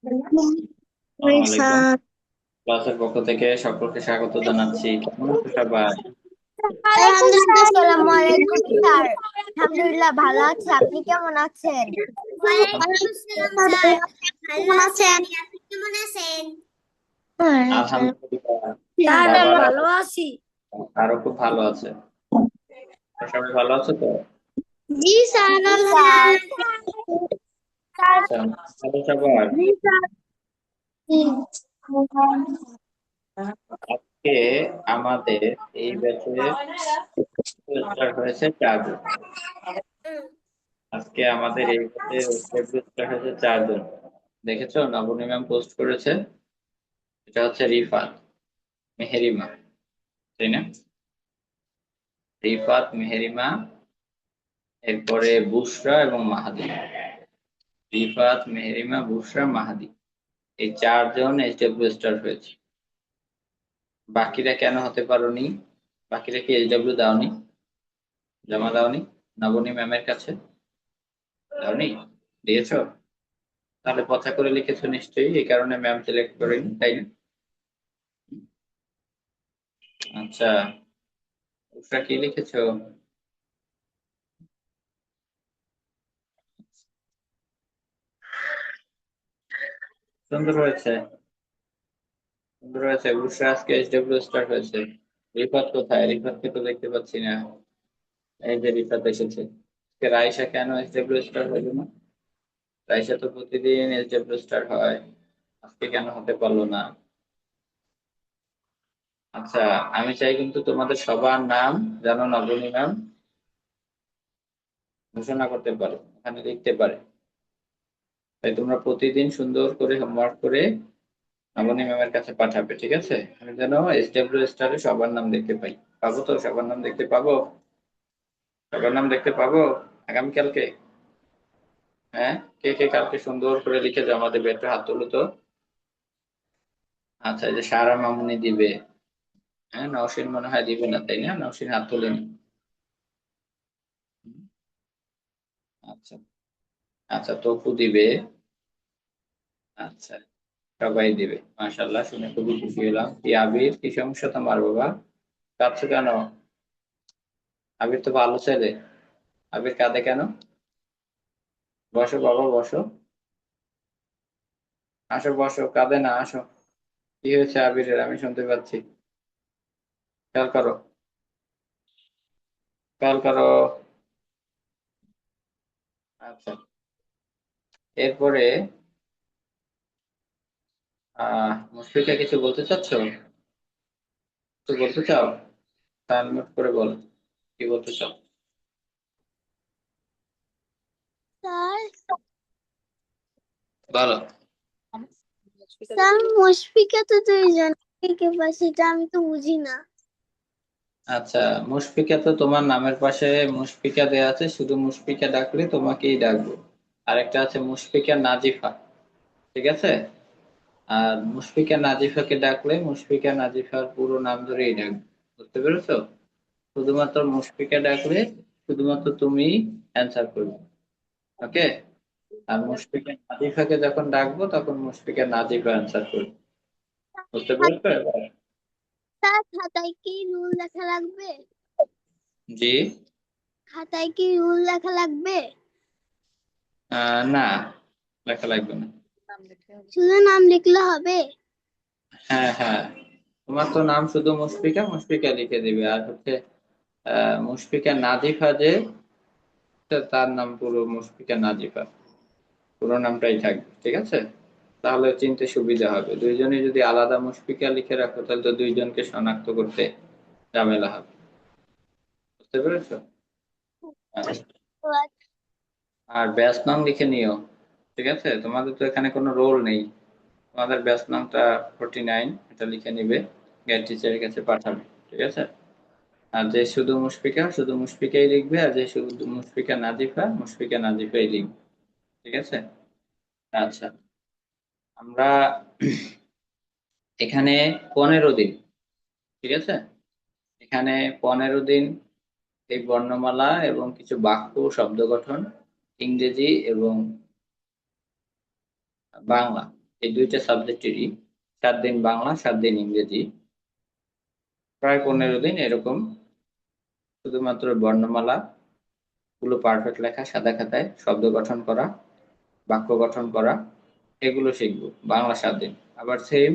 আসসালামু আলাইকুম। স্যার। ক্লাসের পক্ষ থেকে সকলকে স্বাগত জানাচ্ছি। কেমন আছো সবাই? আসসালামু আলাইকুম স্যার। আলহামদুলিল্লাহ ভালো আছি, আপনি কেমন আছেন? ওয়ালাইকুম আসসালাম স্যার। ভালো কেমন আছি আছেন? আমি, আপনি কেমন আছেন? আলহামদুলিল্লাহ। স্যার আমি বাবার ভালো আছি। আরো খুব ভালো আছে। তোমরা সবাই ভালো আছো তো? জি স্যার, জি স্যার। আলহামদুলিল্লাহ। আচ্ছা, ভালো সবার। জি স্যার। আজকে আমাদের এই ব্যাচে স্টার্ট হয়েছে 4 জন। আজকে আমাদের এই ব্যাচে স্টার্ট হয়েছে 4 জন। দেখেছো, নবনী ম্যাম পোস্ট করেছে। এটা হচ্ছে রিফাত, মেহেরিমা, তাই না? রিফাত, মেহেরিমা, এরপরে বুশরা এবং মাহাদি। রিফাত, মেহেরিমা, বুশরা, মাহাদি, এই 4 জন এইচডব্লিউ স্টার হয়েছে। বাকিরা কেন হতে পারোনি? বাকিরা কি এইচডব্লিউ দাওনি? জমা দাওনি নবনী ম্যামের কাছে? দাওনি? দিয়েছো? তাহলে পচা করে লিখেছো নিশ্চয়ই, এই কারণে ম্যাম সিলেক্ট করেনি, তাই না? আচ্ছা, বুশরা কি লিখেছো? সুন্দর হয়েছে, সুন্দর হয়েছে। বুশরা আজকে এইচডব্লিউ স্টার হয়েছে। রিফাত কোথায়? রিফাতকে তো দেখতে পাচ্ছি না। এই যে রিফাত এসেছে। আজকে রাইসা কেন এইচডব্লিউ স্টার হইল না? রাইসা তো প্রতিদিন এইচডব্লিউ স্টার হয়, আজকে কেন হতে পারলো না? আচ্ছা, আমি চাই কিন্তু তোমাদের সবার নাম যেন নবনী ম্যাম ঘোষণা করতে পারে, এখানে লিখতে পারে। তাই তোমরা প্রতিদিন সুন্দর করে হোমওয়ার্ক করে নবনী ম্যামের কাছে পাঠাবে, ঠিক আছে? আমি যেন এইচডব্লিউ স্টারে সবার নাম দেখতে পাই। পাবো তো? সবার নাম দেখতে পাবো? সবার নাম দেখতে পাবো আগামীকালকে? হ্যাঁ, কে কে কালকে সুন্দর করে লিখে জমা দেবে একটু হাত তুলো তো। আচ্ছা, এই যে সারা মামুনি দিবে। হ্যাঁ, নওশিন মনে হয় দিবে না, তাই না? নওশিন হাত তোলেনি। আচ্ছা, আচ্ছা, তপু দিবে। আচ্ছা, সবাই দিবে, মাশাআল্লাহ, শুনে খুবই খুশি হলাম। কি আবির, কি সমস্যা তোমার বাবা? কাঁদছো কেন? আবির তো ভালো ছেলে। আবির কাঁদে কেন? বসো বাবা, বসো। আসো, বসো, কাঁদে না, আসো। কি হয়েছে আবিরের? আমি শুনতে পাচ্ছি। খেয়াল করো, খেয়াল করো। আচ্ছা, এরপরে মুশফিকা, কিছু বলতে চাচ্ছো? কিছু বলতে চাও? আনমিউট করে বলো, কি বলতে চাও? স্যার, বলো। স্যার মুশফিকা তো দুইজন, কে পাশে এটা আমি তো বুঝি না। আচ্ছা, মুশফিকা তো তোমার নামের পাশে মুশফিকা দেয়া আছে, শুধু মুশফিকা ডাকলে তোমাকেই ডাকবো। আরেকটা আছে মুশফিকা নাজিফা, ঠিক আছে? আর মুশফিকা নাজিফাকে ডাকলে মুশফিকা নাজিফার পুরো নাম ধরেই ডাকবে। বুঝতে পেরেছো? শুধুমাত্র মুশফিকা ডাকলে শুধুমাত্র তুমি অ্যান্সার করবে। ওকে? আর মুশফিকা নাজিফাকে যখন ডাকবো তখন মুশফিকা নাজিফা অ্যান্সার করবে। বুঝতে পেরেছো এবার? স্যার খাতায় কি রুল লেখা লাগবে? জি। খাতায় কি রুল লেখা লাগবে? না, লেখা লাগবে না। শুধু নাম লিখলে হবে? হ্যাঁ, হ্যাঁ, তোমার তো নাম শুধু মুশফিকা, মুশফিকা লিখে দিবে। আর হচ্ছে মুশফিকা নাজিফা যে, তার নাম পুরো মুশফিকা নাজিফা, পুরো নামটাই থাকবে, ঠিক আছে? তাহলে চিনতে সুবিধা হবে। দুইজনে যদি আলাদা মুশফিকা লিখে রাখো তাহলে তো দুইজনকে শনাক্ত করতে ঝামেলা হবে। বুঝতে পেরেছো? আচ্ছা। আর ব্যাচ নাম লিখে নিও, ঠিক আছে? তোমাদের তো এখানে কোনো রোল নেই, তোমাদের ব্যাচ নামটা 49, এটা লিখে নিবে, গেট টিচারের কাছে পাঠাবে, ঠিক আছে? আর যে শুধু মুশফিকা, শুধু মুশফিকাই লিখবে, আর যে শুধু মুশফিকা নাজিফা, মুশফিকা নাজিফাই লিখবে, ঠিক আছে? আচ্ছা, আমরা এখানে 15 দিন, ঠিক আছে? এখানে 15 দিন এই বর্ণমালা এবং কিছু বাক্য, শব্দ গঠন, ইংরেজি এবং বাংলা, এই দুইটা সাবজেক্টেরই 7 দিন বাংলা, 7 দিন ইংরেজি, প্রায় 15 দিন এরকম শুধুমাত্র বর্ণমালা গুলো পারফেক্ট লেখা, সাদা খাতায় শব্দ গঠন করা, বাক্য গঠন করা, এগুলো শিখবো বাংলা 7 দিন। আবার সেম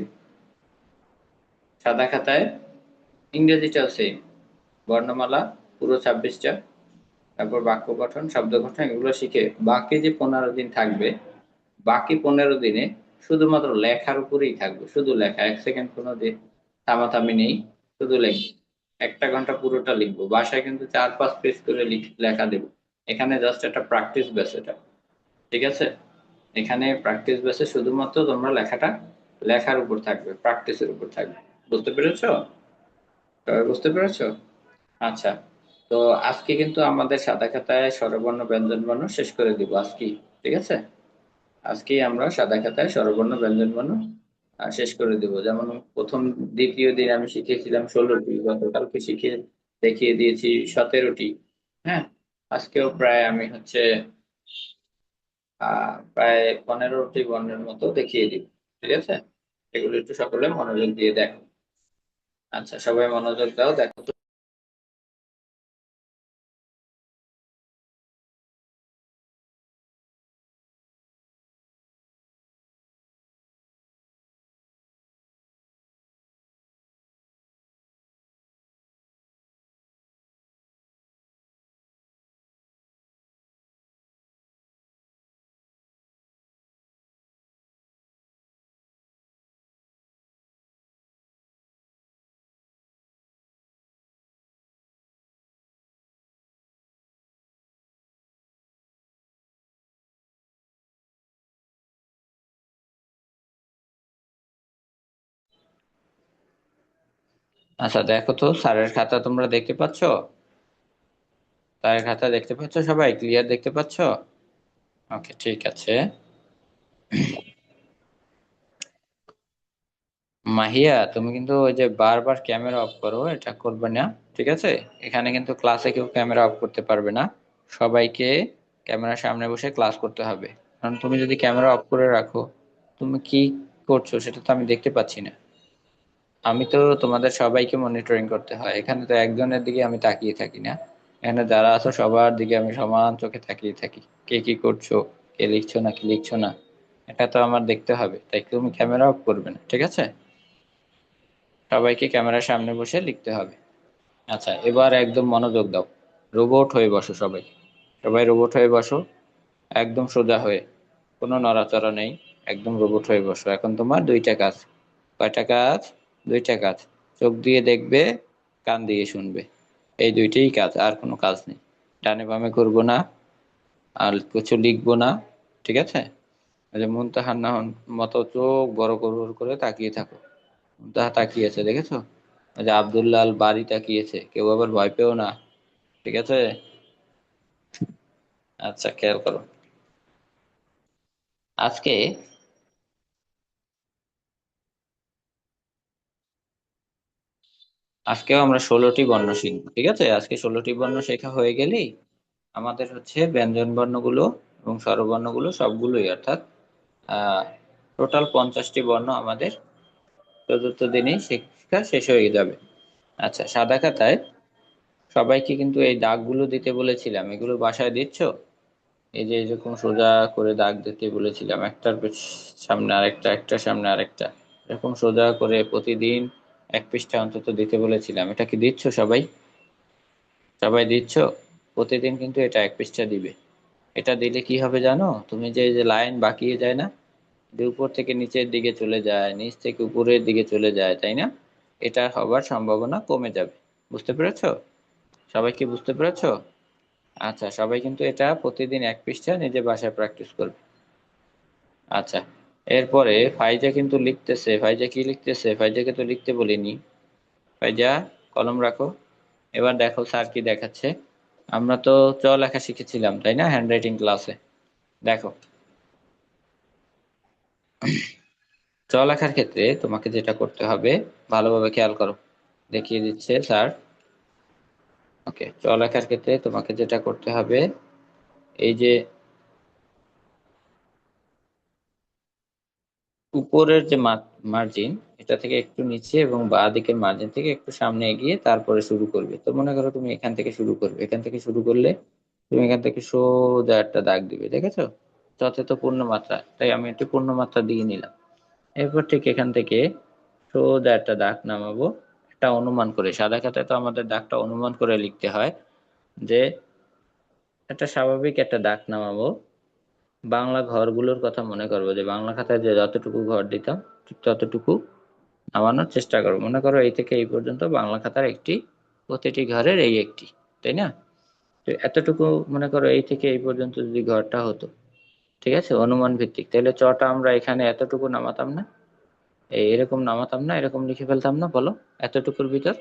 সাদা খাতায় ইংরেজিটাও সেম, বর্ণমালা পুরো 26টা, তারপর বাক্য গঠন, শব্দ গঠন, এগুলো শিখে বাকি যে 15 দিন থাকবে, বাকি 15 দিনে শুধুমাত্র লেখার উপরেই থাকবে, শুধু লেখা, 1 সেকেন্ড কোনো থামাথামি নেই, শুধু লেখি। 1টা ঘন্টা পুরোটা লিখবো, বাসায় কিন্তু 4-5 পেজ করে লেখা দেবো। এখানে জাস্ট একটা প্র্যাকটিস বেস, এটা ঠিক আছে। এখানে প্র্যাকটিস বেসে শুধুমাত্র তোমরা লেখাটা লেখার উপর থাকবে, প্র্যাকটিসের উপর থাকবে। বুঝতে পেরেছো? সবাই বুঝতে পেরেছো? আচ্ছা, তো আজকে কিন্তু আমাদের সাদা খাতায় স্বরবর্ণ ব্যঞ্জনবর্ণ শেষ করে দিব আজকে, ঠিক আছে। আজকেই আমরা সাদা খাতায় স্বরবর্ণ ব্যঞ্জনবর্ণ শেষ করে দিব। যেমন প্রথম দ্বিতীয় দিন আমি শিখিয়েছিলাম 16টি, গতকালকে শিখিয়ে দেখিয়ে দিয়েছি 17টি। হ্যাঁ, আজকেও প্রায় আমি হচ্ছে প্রায় 15টি বর্ণের মতো দেখিয়ে দিব, ঠিক আছে। এগুলো একটু সকলে মনোযোগ দিয়ে দেখো। আচ্ছা, সবাই মনোযোগ দাও, দেখো তো। আচ্ছা, দেখো তো স্যারের খাতা তোমরা দেখতে পাচ্ছো? স্যারের খাতা দেখতে পাচ্ছো? সবাই ক্লিয়ার দেখতে পাচ্ছো? ওকে, ঠিক আছে। মাহিয়া, তুমি কিন্তু ওই যে বারবার ক্যামেরা অফ করো, এটা করবে না, ঠিক আছে। এখানে কিন্তু ক্লাসে কেউ ক্যামেরা অফ করতে পারবে না, সবাইকে ক্যামেরার সামনে বসে ক্লাস করতে হবে। কারণ তুমি যদি ক্যামেরা অফ করে রাখো, তুমি কি করছো সেটা তো আমি দেখতে পাচ্ছি না। আমি তো তোমাদের সবাইকে মনিটরিং করতে হয়, এখানে তো একজনের দিকে আমি তাকিয়ে থাকি না, এখানে যারা আছো সবার দিকে আমি সমান চোখে তাকিয়ে থাকি। কে কি করছো, কে লিখছো না কি লিখছো না, এটা তো আমার দেখতে হবে, তাই তুমি ক্যামেরা অফ করবে না, ঠিক আছে। সবাইকে ক্যামেরার সামনে বসে লিখতে হবে। আচ্ছা, এবার একদম মনোযোগ দাও, রোবট হয়ে বসো সবাই। সবাই রোবট হয়ে বসো, একদম সোজা হয়ে, কোনো নড়াচড়া নেই, একদম রোবট হয়ে বসো। এখন তোমার দুইটা কাজ। কয়টা কাজ? দুইটা কাজ। চোখ দিয়ে দেখবে, কান দিয়ে শুনবে, এই দুইটাই কাজ, আর কোনো কাজ নেই। ডানে বামে করবো না, আর কিছু লিখবো না, ঠিক আছে। ওই যে মুনতাহার না মতো চোখ বড় করে তাকিয়ে থাকো। মুনতাহা তাকিয়েছে, দেখেছো? ওই যে আব্দুল্লাহ আল বাড়ি তাকিয়েছে, কেউ আবার ভয় পেও না, ঠিক আছে। আচ্ছা, খেয়াল করো। আজকে আজকেও আমরা 16টি বর্ণ শিখবো, ঠিক আছে। আজকে 16টি বর্ণ শেখা হয়ে গেলেই আমাদের হচ্ছে ব্যঞ্জন বর্ণগুলো এবং স্বরবর্ণগুলো সবগুলোই, অর্থাৎ টোটাল 50টি বর্ণ আমাদের চতুর্থ দিনেই শিক্ষা শেষ হয়ে যাবে। আচ্ছা, সাদা খাতায় সবাইকে কিন্তু এই দাগগুলো দিতে বলেছিলাম, এগুলো বাসায় দিচ্ছ? এই যে এরকম সোজা করে দাগ দিতে বলেছিলাম, একটার সামনে আরেকটা, একটার সামনে আরেকটা, এরকম সোজা করে প্রতিদিন 1 পৃষ্ঠা অন্তত দিতে বলেছিলাম। এটা কি দিচ্ছ সবাই? সবাই দিচ্ছ? প্রতিদিন কিন্তু এটা 1 পৃষ্ঠা দিবে। এটা দিলে কি হবে জানো? তুমি যে যে লাইন বাকিয়ে যায় না, যে উপর থেকে নিচের দিকে চলে যায়, নিচ থেকে উপরের দিকে চলে যায়, তাই না? এটা হবার সম্ভাবনা কমে যাবে। বুঝতে পেরেছো? সবাই কি বুঝতে পেরেছো? আচ্ছা, সবাই কিন্তু এটা প্রতিদিন 1 পৃষ্ঠা নিজে বাসায় প্র্যাকটিস করবে। আচ্ছা, এরপরে ফাইজা কিন্তু লিখতেছে। ফাইজা কি লিখতেছে? ফাইজাকে তো লিখতে বলিনি। ফাইজা, কলম রাখো। এবার দেখো স্যার কি দেখাচ্ছে। আমরা তো চ লেখা শিখেছিলাম, তাই না, হ্যান্ডরাইটিং ক্লাসে। দেখো, চ লেখার ক্ষেত্রে তোমাকে যেটা করতে হবে, ভালোভাবে খেয়াল করো, দেখিয়ে দিচ্ছে স্যার। ওকে, চ লেখার ক্ষেত্রে তোমাকে যেটা করতে হবে, এই যে উপরের যে মার্জিন, এটা থেকে একটু নিচে এবং বাঁ দিকের মার্জিন থেকে একটু সামনে এগিয়ে তারপরে শুরু করবে। তো মনে করো তুমি এখান থেকে শুরু করবে, এখান থেকে শুরু করলে তুমি এখান থেকে সোজা একটা দাগ দিবে, দেখেছো? যথেষ্ট পূর্ণ মাত্রা, তাই আমি একটু পূর্ণ মাত্রা দিয়ে নিলাম। এরপর ঠিক এখান থেকে সোজা একটা দাগ নামাবো, একটা অনুমান করে। সাদা খাতায় তো আমাদের দাগটা অনুমান করে লিখতে হয়, যে একটা স্বাভাবিক একটা দাগ নামাবো। বাংলা ঘরগুলোর কথা মনে করবো, যে বাংলা খাতায় যে যতটুকু ঘর দিতাম ঠিক ততটুকু নামানোর চেষ্টা করো। মনে করো এই থেকে এই পর্যন্ত বাংলা খাতার একটি, প্রতিটি ঘরের এই একটি, তাই না? তো এতটুকু মনে করো এই থেকে এই পর্যন্ত যদি ঘরটা হতো, ঠিক আছে, অনুমান ভিত্তিক, তাহলে চটা আমরা এখানে এতটুকু নামাতাম না, এরকম নামাতাম না, এরকম লিখে ফেলতাম না, বলো? এতটুকুর ভিতর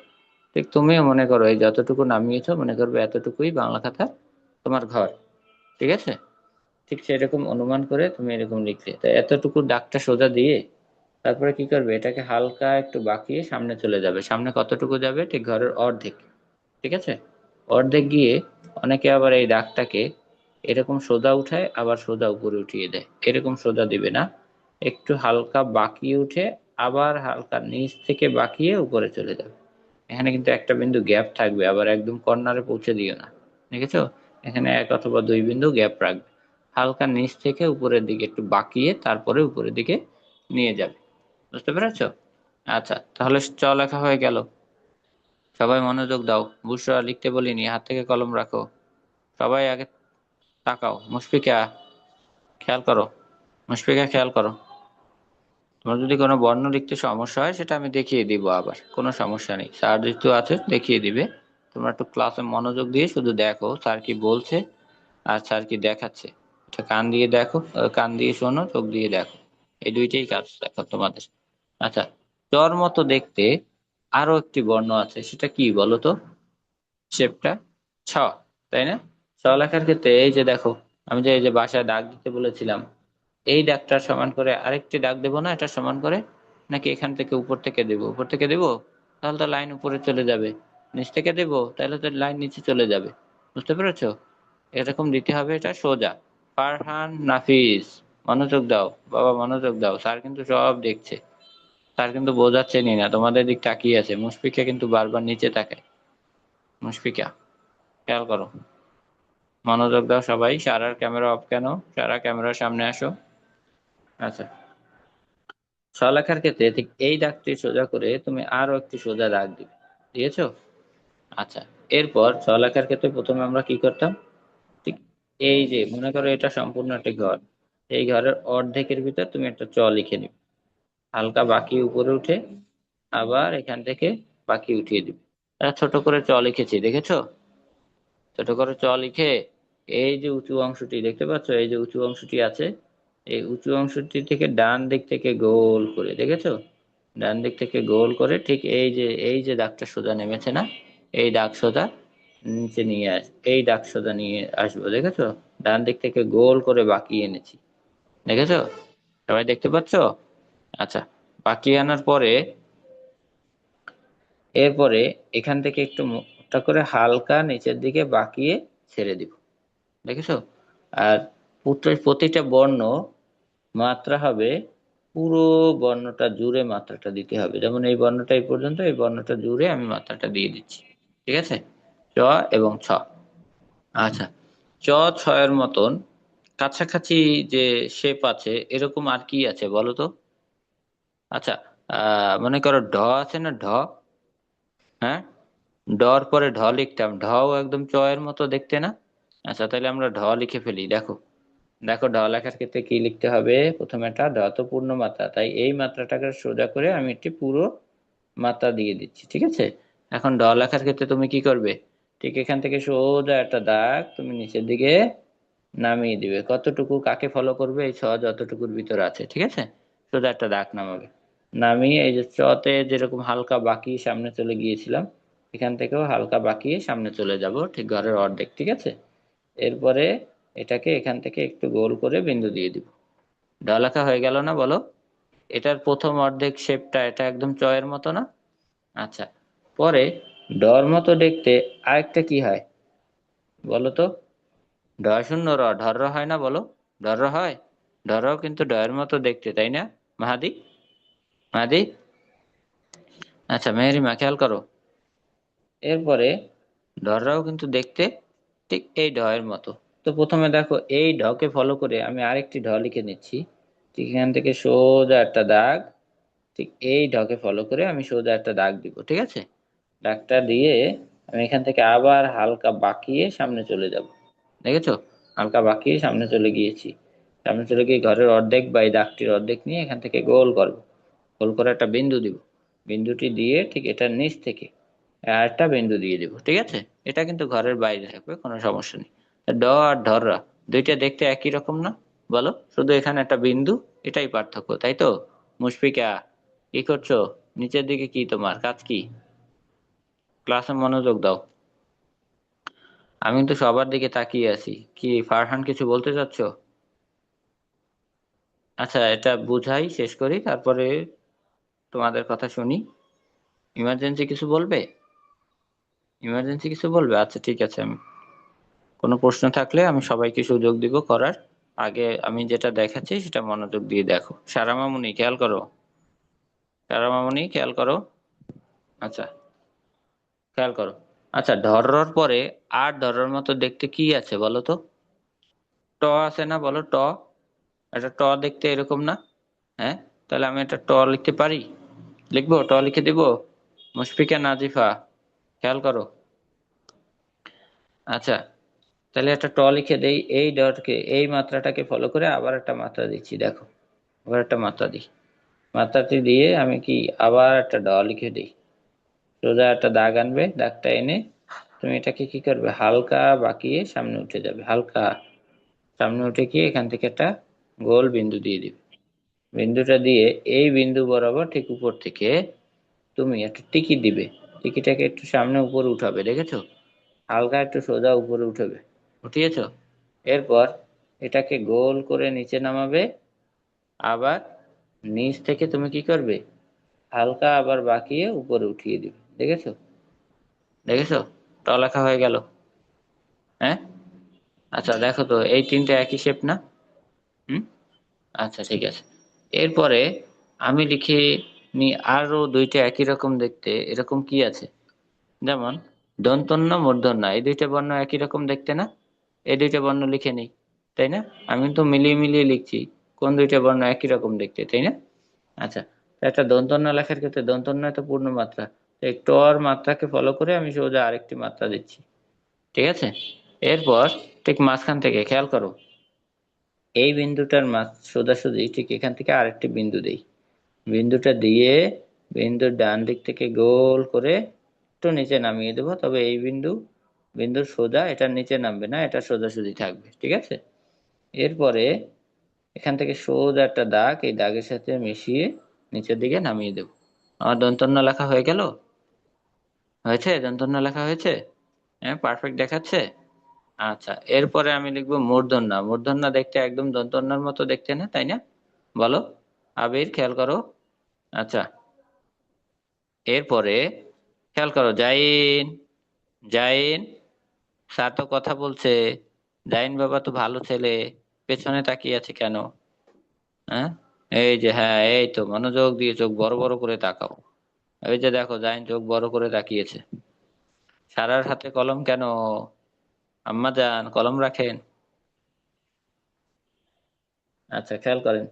ঠিক তুমিও মনে করো এই যতটুকু নামিয়েছো, মনে করবে এতটুকুই বাংলা খাতা তোমার ঘর, ঠিক আছে? ঠিক সেরকম অনুমান করে তুমি এরকম লিখলে, তো এতটুকু দাগটা সোজা দিয়ে তারপরে কি করবে, এটাকে হালকা একটু বাঁকিয়ে সামনে চলে যাবে। সামনে কতটুকু যাবে, ঠিক ঘরের অর্ধেক, ঠিক আছে? অর্ধেক গিয়ে অনেকে আবার এই দাগটাকে এরকম সোজা উঠায়, আবার সোজা উপরে উঠিয়ে দেয়। এরকম সোজা দিবে না, একটু হালকা বাঁকিয়ে উঠে আবার হালকা নিচ থেকে বাঁকিয়ে উপরে চলে যাবে। এখানে কিন্তু একটা বিন্দু গ্যাপ থাকবে, আবার একদম কর্নারে পৌঁছে দিও না, দেখেছো? এখানে এক অথবা দুই বিন্দু গ্যাপ রাখবে, হালকা নিচ থেকে উপরের দিকে একটু বাঁকিয়ে তারপরে উপরের দিকে নিয়ে যাবে। বুঝতে পেরেছো? আচ্ছা, তাহলে চ লেখা হয়ে গেল। সবাই মনোযোগ দাও, বুসরা লিখতে বলিনি, হাত থেকে কলম রাখো। সবাই আগে তাকাও, মুশফিকা খেয়াল করো, মুশফিকা খেয়াল করো। তোমার যদি কোনো বর্ণ লিখতে সমস্যা হয় সেটা আমি দেখিয়ে দিব, আবার কোনো সমস্যা নেই, স্যার যেহেতু আছে দেখিয়ে দিবে। তোমরা একটু ক্লাসে মনোযোগ দিয়ে শুধু দেখো স্যার কি বলছে আর স্যার কি দেখাচ্ছে। এটা কান দিয়ে দেখো, কান দিয়ে শোনো, চোখ দিয়ে দেখো, এই দুইটাই কাজ দেখো তোমাদের। আচ্ছা, চর মতো দেখতে আরো একটি বর্ণ আছে, সেটা কি বলো তো? শেপটা ছ, তাই না? ছ লেখার ক্ষেত্রে এই যে দেখো, আমি যে এই যে বাসায় দাগ দিতে বলেছিলাম, এই দাগটার সমান করে আরেকটি দাগ দেবো না, এটা সমান করে, নাকি এখান থেকে উপর থেকে দেবো? উপর থেকে দেবো, তাহলে তো লাইন উপরে চলে যাবে। নিচ থেকে দেবো, তাহলে তো লাইন নিচে চলে যাবে। বুঝতে পেরেছো? এরকম দিতে হবে, এটা সোজা। ফারহান নাফিস, মনোযোগ দাও বাবা, মনোযোগ দাও, স্যার কিন্তু সব দেখছে। স্যার কিন্তু বোঝাচ্ছেনই না, তোমাদের দিক তাকিয়ে আছে। মুশফিকা কিন্তু বারবার নিচে তাকায়। মুশফিকা খেয়াল করো, মনোযোগ দাও সবাই। সারার ক্যামেরা অফ কেন? সারা ক্যামেরার সামনে আসো। আচ্ছা, সরলরেখার ক্ষেত্রে ঠিক এই দাগটি সোজা করে তুমি আরো একটি সোজা দাগ দিবে, দিয়েছো? আচ্ছা, এরপর সরলরেখার ক্ষেত্রে প্রথমে আমরা কি করতাম, ঠিক এই যে মনে করো এটা সম্পূর্ণ একটি ঘর, এই ঘরের অর্ধেকের ভিতর তুমি একটা চ লিখে নিবে, হালকা বাকি উপরে উঠে আবার এখান থেকে বাকি উঠিয়ে দিবে। ছোট করে চ লিখেছি, দেখেছো? ছোট করে চ লিখে এই যে উঁচু অংশটি দেখতে পাচ্ছ, এই যে উঁচু অংশটি আছে, এই উঁচু অংশটি থেকে ডান দিক থেকে গোল করে, দেখেছো? ডান দিক থেকে গোল করে ঠিক এই যে দাগটা সোজা নেমেছে না, এই দাগ সোজা নিচে নিয়ে এই দাগ সোজা নিয়ে আসবো, দেখেছো? ডান দিক থেকে গোল করে বাঁকিয়ে এনেছি, দেখেছো? সবাই দেখতে পাচ্ছ? আচ্ছা, বাঁকিয়ে আনার পরে এরপরে এখান থেকে একটু মোটা করে হালকা নিচের দিকে বাঁকিয়ে ছেড়ে দিব, দেখেছো? আর প্রতিটা বর্ণ মাত্রা হবে, পুরো বর্ণটা জুড়ে মাত্রাটা দিতে হবে। যেমন এই বর্ণটা এই পর্যন্ত, এই বর্ণটা জুড়ে আমি মাত্রাটা দিয়ে দিচ্ছি, ঠিক আছে? চ এবং ছ। আচ্ছা, চ ছয়ের মতন কাছাকাছি যে শেপ আছে এরকম আর কি আছে বলো তো? আচ্ছা, মনে করো ঢ আছে না, ঢ? হ্যাঁ, ডর পরে ঢ লিখতাম, ঢও একদম চ এর মতো দেখতে না? আচ্ছা, তাহলে আমরা ঢ লিখে ফেলি। দেখো, দেখো ঢ লেখার ক্ষেত্রে কি লিখতে হবে, প্রথমে একটা ঢ তো পূর্ণ মাত্রা, তাই এই মাত্রাটাকে সোজা করে আমি একটি পুরো মাত্রা দিয়ে দিচ্ছি, ঠিক আছে? এখন ঢ লেখার ক্ষেত্রে তুমি কি করবে, ঠিক এখান থেকে সোজা একটা দাগ তুমি নিচের দিকে নামিয়ে দিবে। কতটুকু, কাকে ফলো করবে, এই ছ যতটুকুর ভিতর আছে, ঠিক আছে? সোজা একটা দাগ নামাবে, নামিয়ে এই যে চতে যেরকম হালকা বাঁকিয়ে সামনে চলে গিয়েছিলাম, এখান থেকেও হালকা বাঁকিয়ে সামনে চলে যাব, ঠিক ঘরের অর্ধেক, ঠিক আছে? এরপরে এটাকে এখান থেকে একটু গোল করে বিন্দু দিয়ে দিব। ঢালাকা হয়ে গেল না, বলো? এটার প্রথম অর্ধেক শেপটা এটা একদম চয়ের মতো না? আচ্ছা, পরে ডর মতো দেখতে আরেকটা কি হয় বলো তো? ঢ শূন্য র, ঢর হয় না, বলো? ঢর হয়, ঢরও কিন্তু ডয়ের মতো দেখতে, তাই না? মাহাদি, মাহাদি। আচ্ছা মেহেরিমা, খেয়াল করো। এরপরে ঢররাও কিন্তু দেখতে ঠিক এই ঢ এর মতো। তো প্রথমে দেখো এই ঢকে ফলো করে আমি আরেকটি ঢ লিখে নিচ্ছি। ঠিক এখান থেকে সোজা একটা দাগ, ঠিক এই ঢকে ফলো করে আমি সোজা একটা দাগ দিব, ঠিক আছে? দাগটা দিয়ে আমি এখান থেকে আবার হালকা বাঁকিয়ে সামনে চলে যাব। দেখেছো? হালকা বাঁকিয়ে সামনে চলে গিয়েছি। সামনে চলে গিয়ে ঘরের অর্ধেক বা এই দাগটির অর্ধেক নিয়ে এখান থেকে গোল করব। গোল করে একটা বিন্দু দিব। বিন্দুটি দিয়ে ঠিক এটার নিচ থেকে আর একটা বিন্দু দিয়ে দিব, ঠিক আছে? এটা কিন্তু ঘরের বাইরে থাকবে, কোনো সমস্যা নেই। ড আর ঢররা দুইটা দেখতে একই রকম না? বলো, শুধু এখানে একটা বিন্দু, এটাই পার্থক্য, তাই তো? মুশফিকা, কি করছো? নিচের দিকে কি তোমার কাজ কি? ক্লাসে মনোযোগ দাও। আমি তো সবার দিকে তাকিয়ে আছি। কি ফারহান, কিছু বলতে চাচ্ছ? আচ্ছা, এটা বুঝাই শেষ করি, তারপরে তোমাদের কথা শুনি। ইমার্জেন্সি কিছু বলবে? ইমার্জেন্সি কিছু বলবে? আচ্ছা ঠিক আছে, আমি কোনো প্রশ্ন থাকলে আমি সবাইকে সুযোগ দিব করার। আগে আমি যেটা দেখাচ্ছি সেটা মনোযোগ দিয়ে দেখো। সারা মামুনি খেয়াল করো, সারা মামুনি খেয়াল করো। আচ্ছা, খেয়াল করো। আচ্ছা, ঢরর পরে আর ঢরর মতো দেখতে কি আছে বলো তো? ট আছে না, বলো ট। এটা ট দেখতে এরকম না? হ্যাঁ, তাহলে আমি একটা ট লিখতে পারি? লিখবো, ট লিখে দিব। মুশফিকা নাজিফা, খেয়াল করো। আচ্ছা, তাহলে একটা ট লিখে দেই। এই ডটকে, এই মাত্রাটাকে ফলো করে আবার একটা মাত্রা দিচ্ছি, দেখো। আবার একটা মাত্রা দিই। মাত্রাটি দিয়ে আমি কি আবার একটা ড লিখে দিই। সোজা একটা দাগ আনবে, দাগটা এনে তুমি এটাকে কি করবে, হালকা বাঁকিয়ে সামনে উঠে যাবে। হালকা সামনে উঠে গিয়ে এখান থেকে একটা গোল বিন্দু দিয়ে দিবে। বিন্দুটা দিয়ে এই বিন্দু বরাবর ঠিক উপর থেকে তুমি একটা টিকি দিবে। টিকিটাকে একটু সামনে উপরে উঠাবে, দেখেছো? হালকা একটু সোজা উপরে উঠাবে, উঠিয়েছো? এরপর এটাকে গোল করে নিচে নামাবে। আবার নিচ থেকে তুমি কি করবে, হালকা আবার বাঁকিয়ে উপরে উঠিয়ে দিবে। দেখেছো? দেখেছো? ট লেখা হয়ে গেল। হ্যাঁ, আচ্ছা দেখো তো, এই তিনটা একই শেপ না? হুম, আচ্ছা ঠিক আছে। এরপরে আমি লিখে নি আরো দুইটা একই রকম দেখতে, এরকম কি আছে? যেমন দন্তন্য মূর্ধন্য, এই দুইটা বর্ণ একই রকম দেখতে না? এই দুইটা বর্ণ লিখে নিই, তাই না? আমি তো মিলিয়ে মিলিয়ে লিখছি কোন দুইটা বর্ণ একই রকম দেখতে, তাই না? আচ্ছা, তো একটা দন্তন্য লেখার ক্ষেত্রে দন্তন্য তো পূর্ণ মাত্রা, তো এই টর মাত্রাকে ফলো করে আমি সোজা আরেকটি মাত্রা দিচ্ছি, ঠিক আছে? এরপর ঠিক মাঝখান থেকে খেয়াল করো, এই বিন্দুটার মাঝ সোজাসুজি ঠিক এখান থেকে আরেকটি বিন্দু দেই। বিন্দুটা দিয়ে বিন্দুর ডান দিক থেকে গোল করে একটু নিচে নামিয়ে দেবো, তবে এই বিন্দুর সোজা এটা নিচে নামবে না, এটা সোজাসুজি থাকবে, ঠিক আছে? এরপরে এখান থেকে সোজা একটা দাগ এই দাগের সাথে মিশিয়ে নিচের দিকে নামিয়ে দেবো। আমার দন্তন্য লেখা হয়ে গেল। হয়েছে? দন্তন্য লেখা হয়েছে? হ্যাঁ, পারফেক্ট দেখাচ্ছে। আচ্ছা, এরপরে আমি লিখবো মূর্ধন্য। মূর্ধন্য দেখতে একদম দন্তন্যর মতো দেখতে না, তাই না? বলো আবির, খেয়াল করো। আচ্ছা, এরপরে খেয়াল করো, জাইন, জাইন, স্যার তো কথা বলছে। জাইন বাবা তো ভালো ছেলে, পেছনে তাকিয়ে আছে কেন? হ্যাঁ, এই যে, হ্যাঁ এই তো, মনোযোগ দিয়ে চোখ বড় বড় করে তাকাও। এই যে দেখো, জাইন চোখ বড় করে তাকিয়েছে। সারার হাতে কলম কেন? আম্মা জান কলম রাখেন। আচ্ছা, খেয়াল করেন,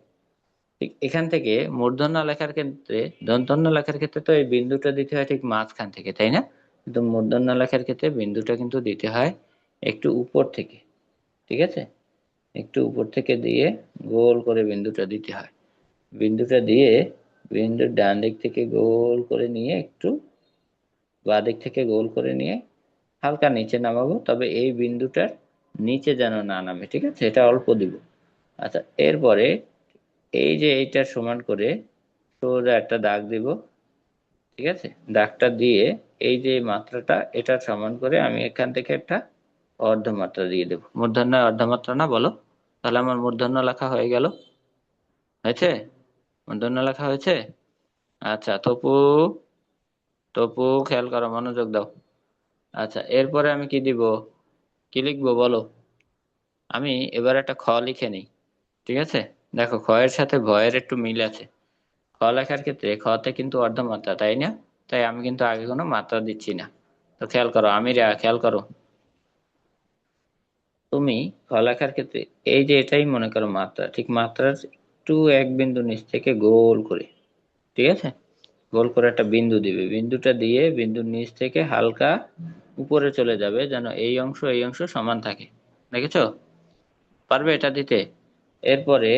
ঠিক এখান থেকে মূর্ধন্য লেখার ক্ষেত্রে, দন্তন্য লেখার ক্ষেত্রে তো এই বিন্দুটা দিতে হয় ঠিক মাঝখান থেকে, তাই না? কিন্তু মূর্ধন্য লেখার ক্ষেত্রে বিন্দুটা কিন্তু দিতে হয় একটু উপর থেকে, ঠিক আছে? একটু উপর থেকে দিয়ে গোল করে বিন্দুটা দিতে হয়। বিন্দুটা দিয়ে বিন্দুর ডান দিক থেকে গোল করে নিয়ে একটু বাঁ দিক থেকে গোল করে নিয়ে হালকা নিচে নামাবো, তবে এই বিন্দুটার নিচে যেন না নামে, ঠিক আছে? এটা অল্প দিব। আচ্ছা, এরপরে এই যে এইটার সমান করে সোজা একটা দাগ দিব, ঠিক আছে? দাগটা দিয়ে এই যে মাত্রাটা এটার সমান করে আমি এখান থেকে একটা অর্ধমাত্রা দিয়ে দেবো। মূর্ধন্য অর্ধমাত্রা না, বলো? তাহলে আমার মূর্ধন্য লেখা হয়ে গেল। হয়েছে? মূর্ধন্য লেখা হয়েছে। আচ্ছা, তপু, তপু খেয়াল করো, মনোযোগ দাও। আচ্ছা, এরপরে আমি কি দিব, কি লিখবো বলো? আমি এবার একটা খ লিখে নিই, ঠিক আছে? দেখো, খ এর সাথে ভয়ের একটু মিল আছে। লেখার ক্ষেত্রে খতে কিন্তু অর্ধমাত্রা, তাই না? তাই আমি কিন্তু আগে কোনো মাত্রা দিচ্ছি না। তো খেয়াল করো, আমিরা খেয়াল করো, তুমি লেখার ক্ষেত্রে এই যে এটাই মনে করো মাত্রা, ঠিক মাত্রার একটু এক বিন্দু নিচ থেকে গোল করে, ঠিক আছে, গোল করে একটা বিন্দু দিবে, বিন্দুটা দিয়ে বিন্দুর নিচ থেকে হালকা উপরে চলে যাবে, যেন এই অংশ সমান থাকে। দেখেছো? পারবে এটা দিতে? এরপরে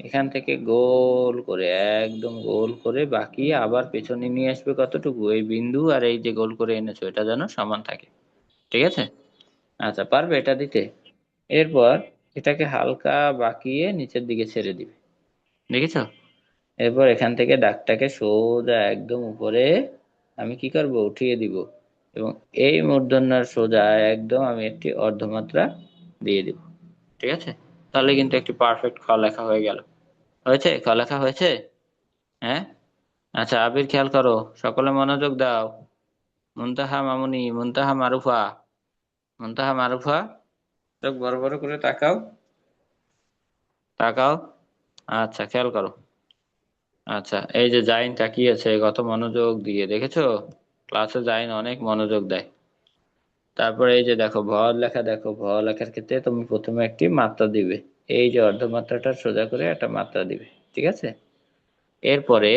এখান থেকে গোল করে, একদম গোল করে বাকি আবার পেছনে নিয়ে আসবে কতটুকু, এই বিন্দু আর এই যে গোল করে এনেছো এটা যেন সমান থাকে। ঠিক আছে? আচ্ছা, পারবে এটা দিতে? এরপর এটাকে হালকা বাঁকিয়ে নিচের দিকে ছেড়ে দিবে। দেখেছো? এরপর এখান থেকে দাগটাকে সোজা একদম উপরে আমি কি করব, উঠিয়ে দিব, এবং এই মূর্ধন্যার সোজা একদম আমি একটি অর্ধমাত্রা দিয়ে দিব। ঠিক আছে? তাহলে কিন্তু একটি পারফেক্ট খ লেখা হয়ে গেল। হয়েছে? খ লেখা হয়েছে? হ্যাঁ। আচ্ছা, আবির খেয়াল করো, সকলে মনোযোগ দাও। মুনতাহা মামুনি, মুনতাহা মারুফা, মুনতাহা মারুফা, চোখ বড় বড় করে তাকাও, তাকাও। আচ্ছা, খেয়াল করো। আচ্ছা, এই যে জাইন তাকিয়েছে কত মনোযোগ দিয়ে, দেখেছো? ক্লাসে জাইন অনেক মনোযোগ দেয়। তারপরে এই যে দেখো লেখা, দেখো লেখার ক্ষেত্রে তুমি প্রথমে একটি মাত্রা দিবে, এই যে অর্ধমাত্রাটা সোজা করে একটা মাত্রা দিবে। ঠিক আছে? এরপরে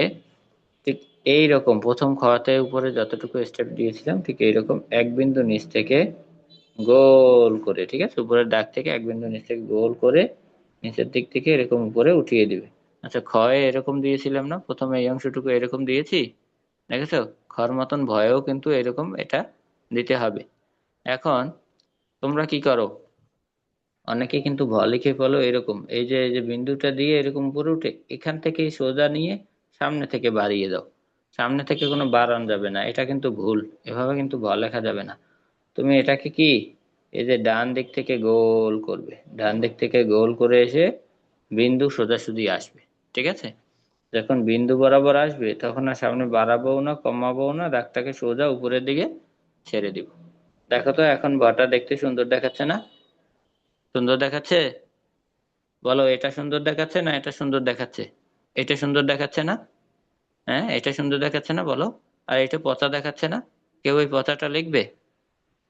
ঠিক এই রকম প্রথম খতে উপরে যতটুকু স্টেপ দিয়েছিলাম ঠিক এইরকম এক বিন্দু নিচ থেকে গোল করে, ঠিক আছে, উপরের দাগ থেকে এক বিন্দু নিচ থেকে গোল করে নিচের দিক থেকে এরকম উপরে উঠিয়ে দিবে। আচ্ছা, ক্ষয়ে এরকম দিয়েছিলাম না, প্রথমে এই অংশটুকু এরকম দিয়েছি, দেখেছো? খর মতন ভয়েও কিন্তু এরকম এটা দিতে হবে। এখন তোমরা কি করো, অনেকে কিন্তু ভ লিখে ফেলো এরকম, এই যে বিন্দুটা দিয়ে এরকম উপরে উঠে এখান থেকে সোজা নিয়ে সামনে থেকে বাড়িয়ে দাও। সামনে থেকে কোনো বাড়ানো যাবে না, এটা কিন্তু ভুল, এভাবে কিন্তু ভ লেখা যাবে না। তুমি এটাকে কি, এই যে ডান দিক থেকে গোল করবে, ডান দিক থেকে গোল করে এসে বিন্দু সোজাসুজি আসবে। ঠিক আছে? যখন বিন্দু বরাবর আসবে তখন আর সামনে বাড়াবো না কমাবো না, দাগটাকে সোজা উপরের দিকে ছেড়ে দিব। দেখো তো এখন ভটা দেখতে সুন্দর দেখাচ্ছে না? সুন্দর দেখাচ্ছে? বলো, এটা সুন্দর দেখাচ্ছে না এটা সুন্দর দেখাচ্ছে? এটা সুন্দর দেখাচ্ছে না? হ্যাঁ, এটা সুন্দর দেখাচ্ছে না বলো? আর এটা পচা দেখাচ্ছে না? কেউ এই পচাটা লিখবে?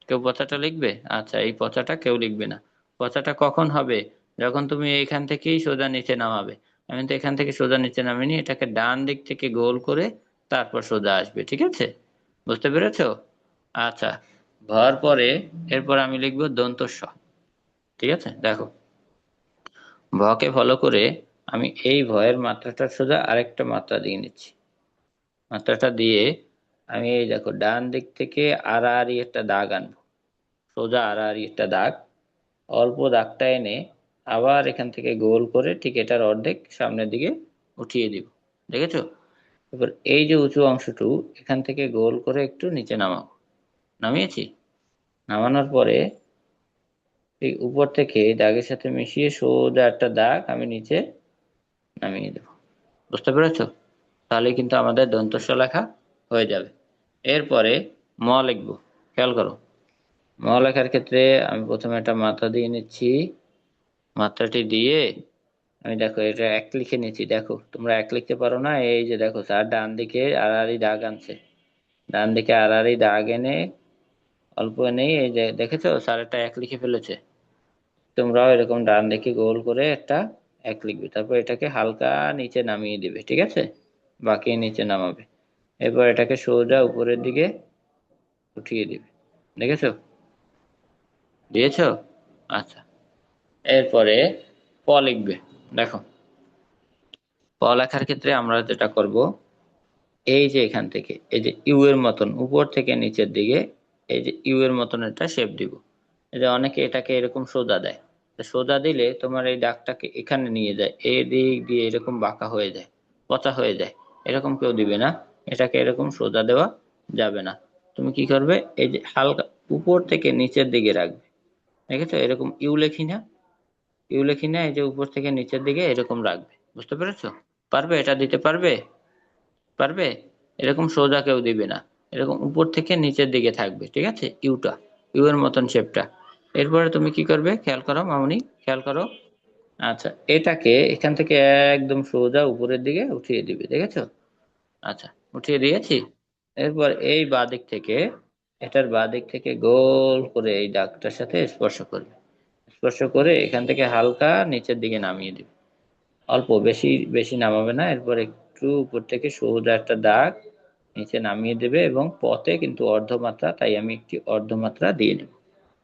কেউ পচাটা লিখবে? আচ্ছা, এই পচাটা কেউ লিখবে না। পচাটা কখন হবে? যখন তুমি এখান থেকেই সোজা নিচে নামাবে। আমি তো এখান থেকে সোজা নিচে নামিনি, এটাকে ডান দিক থেকে গোল করে তারপর সোজা আসবে। ঠিক আছে? বুঝতে পেরেছো? আচ্ছা, ভর পরে এরপর আমি লিখবো দন্ত স। ঠিক আছে? দেখো, ভকে ফলো করে আমি এই ভয়ের মাত্রাটা সোজা আরেকটা মাত্রা দিয়ে নিচ্ছি। মাত্রাটা দিয়ে আমি এই দেখো ডান দিক থেকে আড়াআড়ি একটা দাগ আনবো, সোজা আড়াআড়ি একটা দাগ, অল্প দাগটা এনে আবার এখান থেকে গোল করে ঠিক এটার অর্ধেক সামনের দিকে উঠিয়ে দিব। দেখেছো? এবার এই যে উঁচু অংশটু এখান থেকে গোল করে একটু নিচে নামাবো। নামিয়েছি। নামানোর পরে এই উপর থেকে দাগের সাথে মিশিয়ে সোজা একটা দাগ আমি নিচে নামিয়ে দেবো। বুঝতে পেরেছো? তাহলে কিন্তু আমাদের দন্ত স লেখা হয়ে যাবে। এরপরে ম লিখবো। খেয়াল করো, ম লেখার ক্ষেত্রে আমি প্রথমে একটা মাত্রা দিয়ে নিচ্ছি। মাত্রাটি দিয়ে আমি দেখো এটা এক লিখে নিচ্ছি। দেখো, তোমরা এক লিখতে পারো না, এই যে দেখো স্যার ডান দিকে আড়াআড়ি দাগ আনছে, ডান দিকে আড়াআড়ি দাগ এনে অল্প এনেই এই যে দেখেছো স্যার একটা এক লিখে ফেলেছে। তোমরাও এরকম ডান দিকে গোল করে একটা এক লিখবে, তারপর এটাকে হালকা নিচে নামিয়ে দিবে। ঠিক আছে? বাকি নিচে নামাবে। এরপর এটাকে সোজা উপরের দিকে উঠিয়ে দিবে। দেখেছো? দিয়েছো? আচ্ছা, এরপরে প লিখবে। দেখো, প লেখার ক্ষেত্রে আমরা যেটা করব, এই যে এখান থেকে এই যে ইউ এর মতন উপর থেকে নিচের দিকে এই যে ইউ এর মতন একটা শেপ দিব। এই যে অনেকে এটাকে এরকম সোজা দেয়, তো সোজা দিলে তোমার এই দাগটাকে এখানে নিয়ে যায়, এই দিক দিয়ে এরকম বাঁকা হয়ে যায়, পচা হয়ে যায়। এরকম কেউ দিবে না, এটাকে এরকম সোজা দেওয়া যাবে না। তুমি কি করবে, এই যে হালকা উপর থেকে নিচের দিকে রাখবে। দেখেছো? এরকম ইউ লেখি না, ইউ লেখি না, এই যে উপর থেকে নিচের দিকে এরকম রাখবে। বুঝতে পেরেছো? পারবে এটা দিতে? পারবে? পারবে? এরকম সোজা কেউ দিবে না, এরকম উপর থেকে নিচের দিকে থাকবে। ঠিক আছে? ইউ এর মতন শেপটা। এরপরে তুমি কি করবে খেয়াল করো মামুনি, খেয়াল করো, আচ্ছা, এটাকে এখান থেকে একদম সোজা উপরের দিকে উঠিয়ে দিবে, দেখেছো? আচ্ছা, উঠিয়ে দিয়েছি। এরপর এই বাদিক থেকে, এটার বাদিক থেকে গোল করে এই দাগটার সাথে স্পর্শ করবে। স্পর্শ করে এখান থেকে হালকা নিচের দিকে নামিয়ে দিবে, অল্প, বেশি বেশি নামাবে না। এরপর একটু উপর থেকে সোজা একটা দাগ নিচে নামিয়ে দেবে, এবং পথে কিন্তু অর্ধমাত্রা, তাই আমি একটি অর্ধমাত্রা দিয়ে নেব।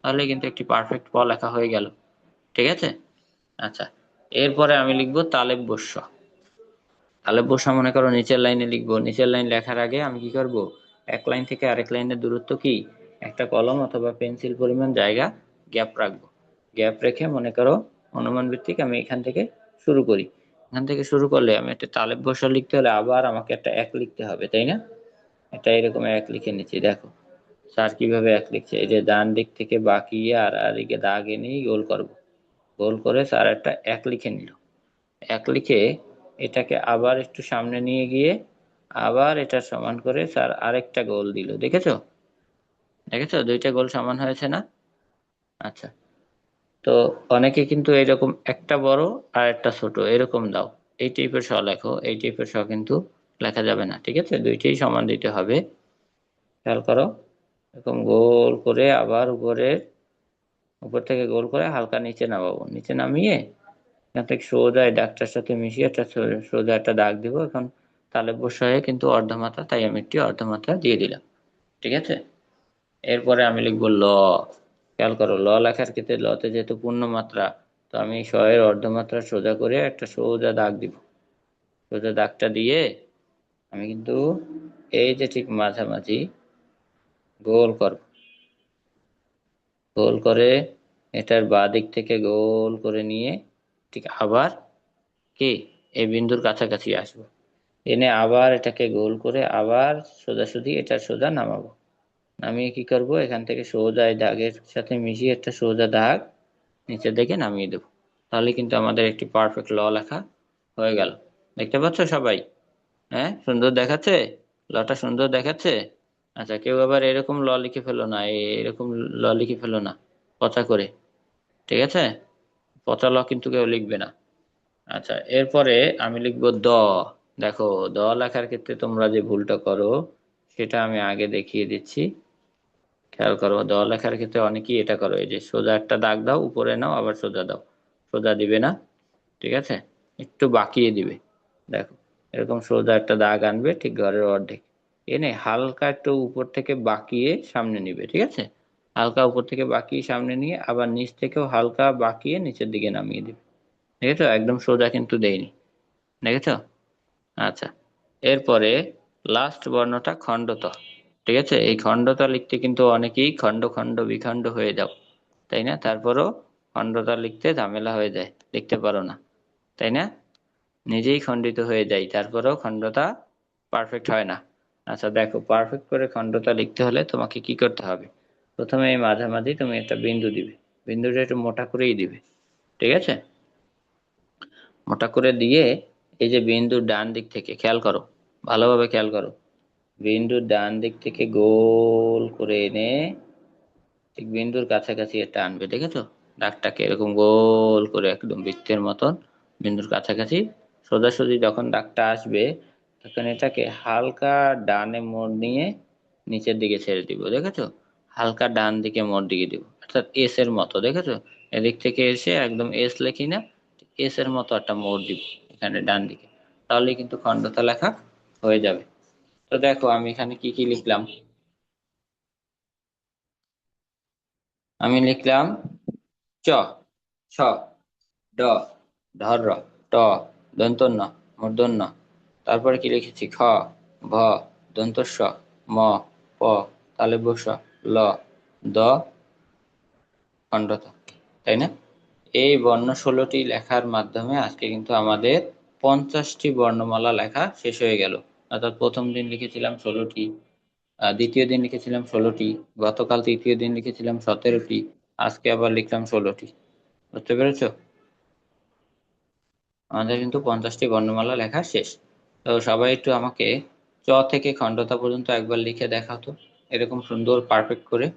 তাহলে কিন্তু একটি পারফেক্ট প লেখা হয়ে গেল। ঠিক আছে? আচ্ছা, এরপরে আমি লিখবো তালেব বস্য। তালেব বস্য মনে করো নিচের লাইনে লিখবো। নিচের লাইন লেখার আগে আমি কি করব, এক লাইন থেকে আরেক লাইনের দূরত্ব কি, একটা কলম অথবা পেন্সিল পরিমাণ জায়গা গ্যাপ রাখবো। গ্যাপ রেখে মনে করো অনুমান ভিত্তিক আমি এখান থেকে শুরু করি। এখান থেকে শুরু করলে আমি একটা তালেব বস্য লিখতে হলে আবার আমাকে একটা এক লিখতে হবে, তাই না? এটা এরকম এক লিখে নিচ্ছি, দেখো স্যার কিভাবে এক লিখছে। এই যে ডান দিক থেকে বাঁকিয়ে আর এদিকে দাগ এনেই গোল করব। গোল করে স্যার একটা এক লিখে নিল। এক লিখে এটাকে আবার একটু সামনে নিয়ে গিয়ে আবার এটা সমান করে স্যার আরেকটা গোল দিল, দেখেছো? দেখেছো দুইটা গোল সমান হয়েছে না? আচ্ছা, তো অনেকে কিন্তু এরকম একটা বড় আর একটা ছোট এরকম দাও, এই টাইপের স লেখো। এই টাইপের স কিন্তু লেখা যাবে না, ঠিক আছে? দুইটাই সমান দিতে হবে। খেয়াল করো, এরকম গোল করে আবার উপরের, উপর থেকে গোল করে হালকা নিচে নামাবো। নিচে নামিয়ে এখান থেকে সোজা এই দাগটার সাথে মিশিয়ে একটা সোজা একটা দাগ দিব। এখন তালের বসায় কিন্তু অর্ধমাত্রা, তাই আমি একটি অর্ধমাত্রা দিয়ে দিলাম। ঠিক আছে? এরপরে আমি লিখবো ল। খেয়াল করো, ল লেখার ক্ষেত্রে লতে যেহেতু পূর্ণ মাত্রা, তো আমি শ এর অর্ধমাত্রা সোজা করে একটা সোজা দাগ দিব। সোজা দাগটা দিয়ে আমি কিন্তু এই যে ঠিক মাঝামাঝি গোল করব। গোল করে এটার বাঁ দিক থেকে গোল করে নিয়ে ঠিক আবার কি এই বিন্দুর কাছাকাছি আসবো। এনে আবার এটাকে গোল করে আবার সোজাসুজি এটা সোজা নামাবো। নামিয়ে কি করব, এখান থেকে সোজা এই দাগের সাথে মিশিয়ে একটা সোজা দাগ নিচের দিকে নামিয়ে দেবো। তাহলে কিন্তু আমাদের একটি পারফেক্ট ল লেখা হয়ে গেল। দেখতে পাচ্ছ সবাই? হ্যাঁ, সুন্দর দেখাচ্ছে? লটা সুন্দর দেখাচ্ছে? আচ্ছা, কেউ আবার এরকম ল লিখে ফেলো না, এরকম ল লিখে ফেলো না পচা করে। ঠিক আছে? পচা ল কিন্তু কেউ লিখবে না। আচ্ছা, এরপরে আমি লিখবো দ। দেখো, দ লেখার ক্ষেত্রে তোমরা যে ভুলটা করো সেটা আমি আগে দেখিয়ে দিচ্ছি। খেয়াল করো, দ লেখার ক্ষেত্রে অনেকেই এটা করো, এই যে সোজা একটা দাগ দাও, উপরে নাও আবার সোজা দাও। সোজা দিবে না, ঠিক আছে? একটু বাঁকিয়ে দিবে। দেখো, এরকম সোজা একটা দাগ আনবে ঠিক ঘরের অর্ধেক, এনে হালকা একটু উপর থেকে বাঁকিয়ে সামনে নিবে, ঠিক আছে? হালকা উপর থেকে বাঁকিয়ে সামনে নিয়ে আবার নিচ থেকেও হালকা বাঁকিয়ে নিচের দিকে নামিয়ে দিবে। দেখেছো, একদম সোজা কিন্তু দেয়নি। দেখেছো? আচ্ছা, এরপরে লাস্ট বর্ণটা খণ্ডত। ঠিক আছে? এই খণ্ডতা লিখতে কিন্তু অনেকেই খণ্ড খণ্ড বিখণ্ড হয়ে যাও, তাই না? তারপরও খণ্ডতা লিখতে ঝামেলা হয়ে যায়, লিখতে পারো না, তাই না? নিজেই খণ্ডিত হয়ে যায়, তারপরেও খণ্ডতা পারফেক্ট হয় না। আচ্ছা দেখো, পারফেক্ট করে খণ্ডতা লিখতে হলে তোমাকে কি করতে হবে, প্রথমে এই মাঝামাঝি তুমি একটা বিন্দু দিবে। বিন্দুটা একটু মোটা করেই দিবে, ঠিক আছে? মোটা করে দিয়ে এই যে বিন্দুর ডান দিক থেকে, খেয়াল করো, ভালোভাবে খেয়াল করো, বিন্দুর ডান দিক থেকে গোল করে এনে ঠিক বিন্দুর কাছাকাছি এটা আনবে, দেখেছো? দাগটাকে এরকম গোল করে একদম বৃত্তের মতন বিন্দুর কাছাকাছি সোজাসুজি যখন দাগটা আসবে, তখন এটাকে হালকা ডানে মোড় নিয়ে নিচের দিকে ছেড়ে দিব, দেখেছো? হালকা ডান দিকে মোড় দিকে দিব, অর্থাৎ এস এর মতো, দেখেছো? এদিক থেকে এসে একদম এস লেখি না, এস এর মতো একটা মোড় দিব এখানে ডান দিকে। তাহলে কিন্তু খণ্ডতা লেখা হয়ে যাবে। তো দেখো আমি এখানে কি কি লিখলাম। আমি লিখলাম চ, ছ, ড, ঢর, ট, দন্তন্য, মূর্ধন্য। তারপরে কি লিখেছি, খ, ভ, দন্তস্ব, ম, প, তালব্য শ, ল, দ, খণ্ডত, তাই না? এই বর্ণ 16টি লেখার মাধ্যমে আজকে কিন্তু আমাদের 50টি বর্ণমালা লেখা শেষ হয়ে গেল। অর্থাৎ প্রথম দিন লিখেছিলাম 16টি, দ্বিতীয় দিন লিখেছিলাম 16টি, গতকাল তৃতীয় দিন লিখেছিলাম 17টি, আজকে আবার লিখলাম 16টি। বুঝতে পেরেছো? আমাদের কিন্তু 50টি বর্ণমালা লেখা শেষ। তো সবাই একটু আমাকে চ থেকে খণ্ডতা পর্যন্ত একবার লিখে দেখাও তো, এরকম সুন্দর পারফেক্ট করে।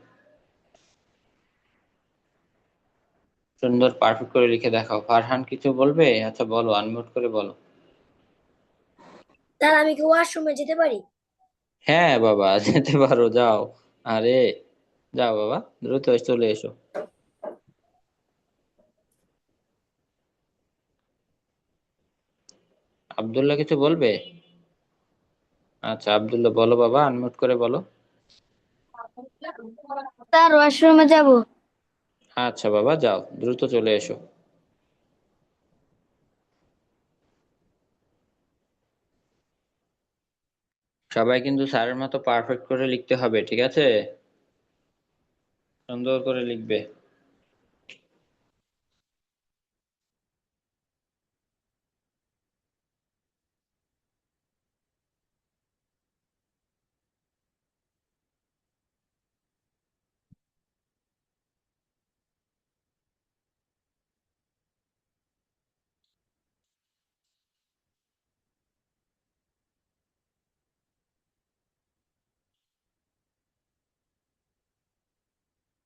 সুন্দর পারফেক্ট করে লিখে দেখাও। ফারহান কিছু বলবে? আচ্ছা বলো, আনমিউট করে বলো। স্যার আমি কি ওয়াশরুমে যেতে পারি? হ্যাঁ বাবা, যেতে পারো, যাও। আরে যাও বাবা, দ্রুত চলে এসো। আব্দুল্লাহ কিছু বলবে? আচ্ছা আব্দুল্লাহ বলো বাবা, আনমিউট করে বলো। স্যার ওয়াশরুমে যাব। আচ্ছা বাবা যাও, দ্রুত চলে এসো। সবাই কিন্তু স্যারের মতো পারফেক্ট করে লিখতে হবে, ঠিক আছে? সুন্দর করে লিখবে।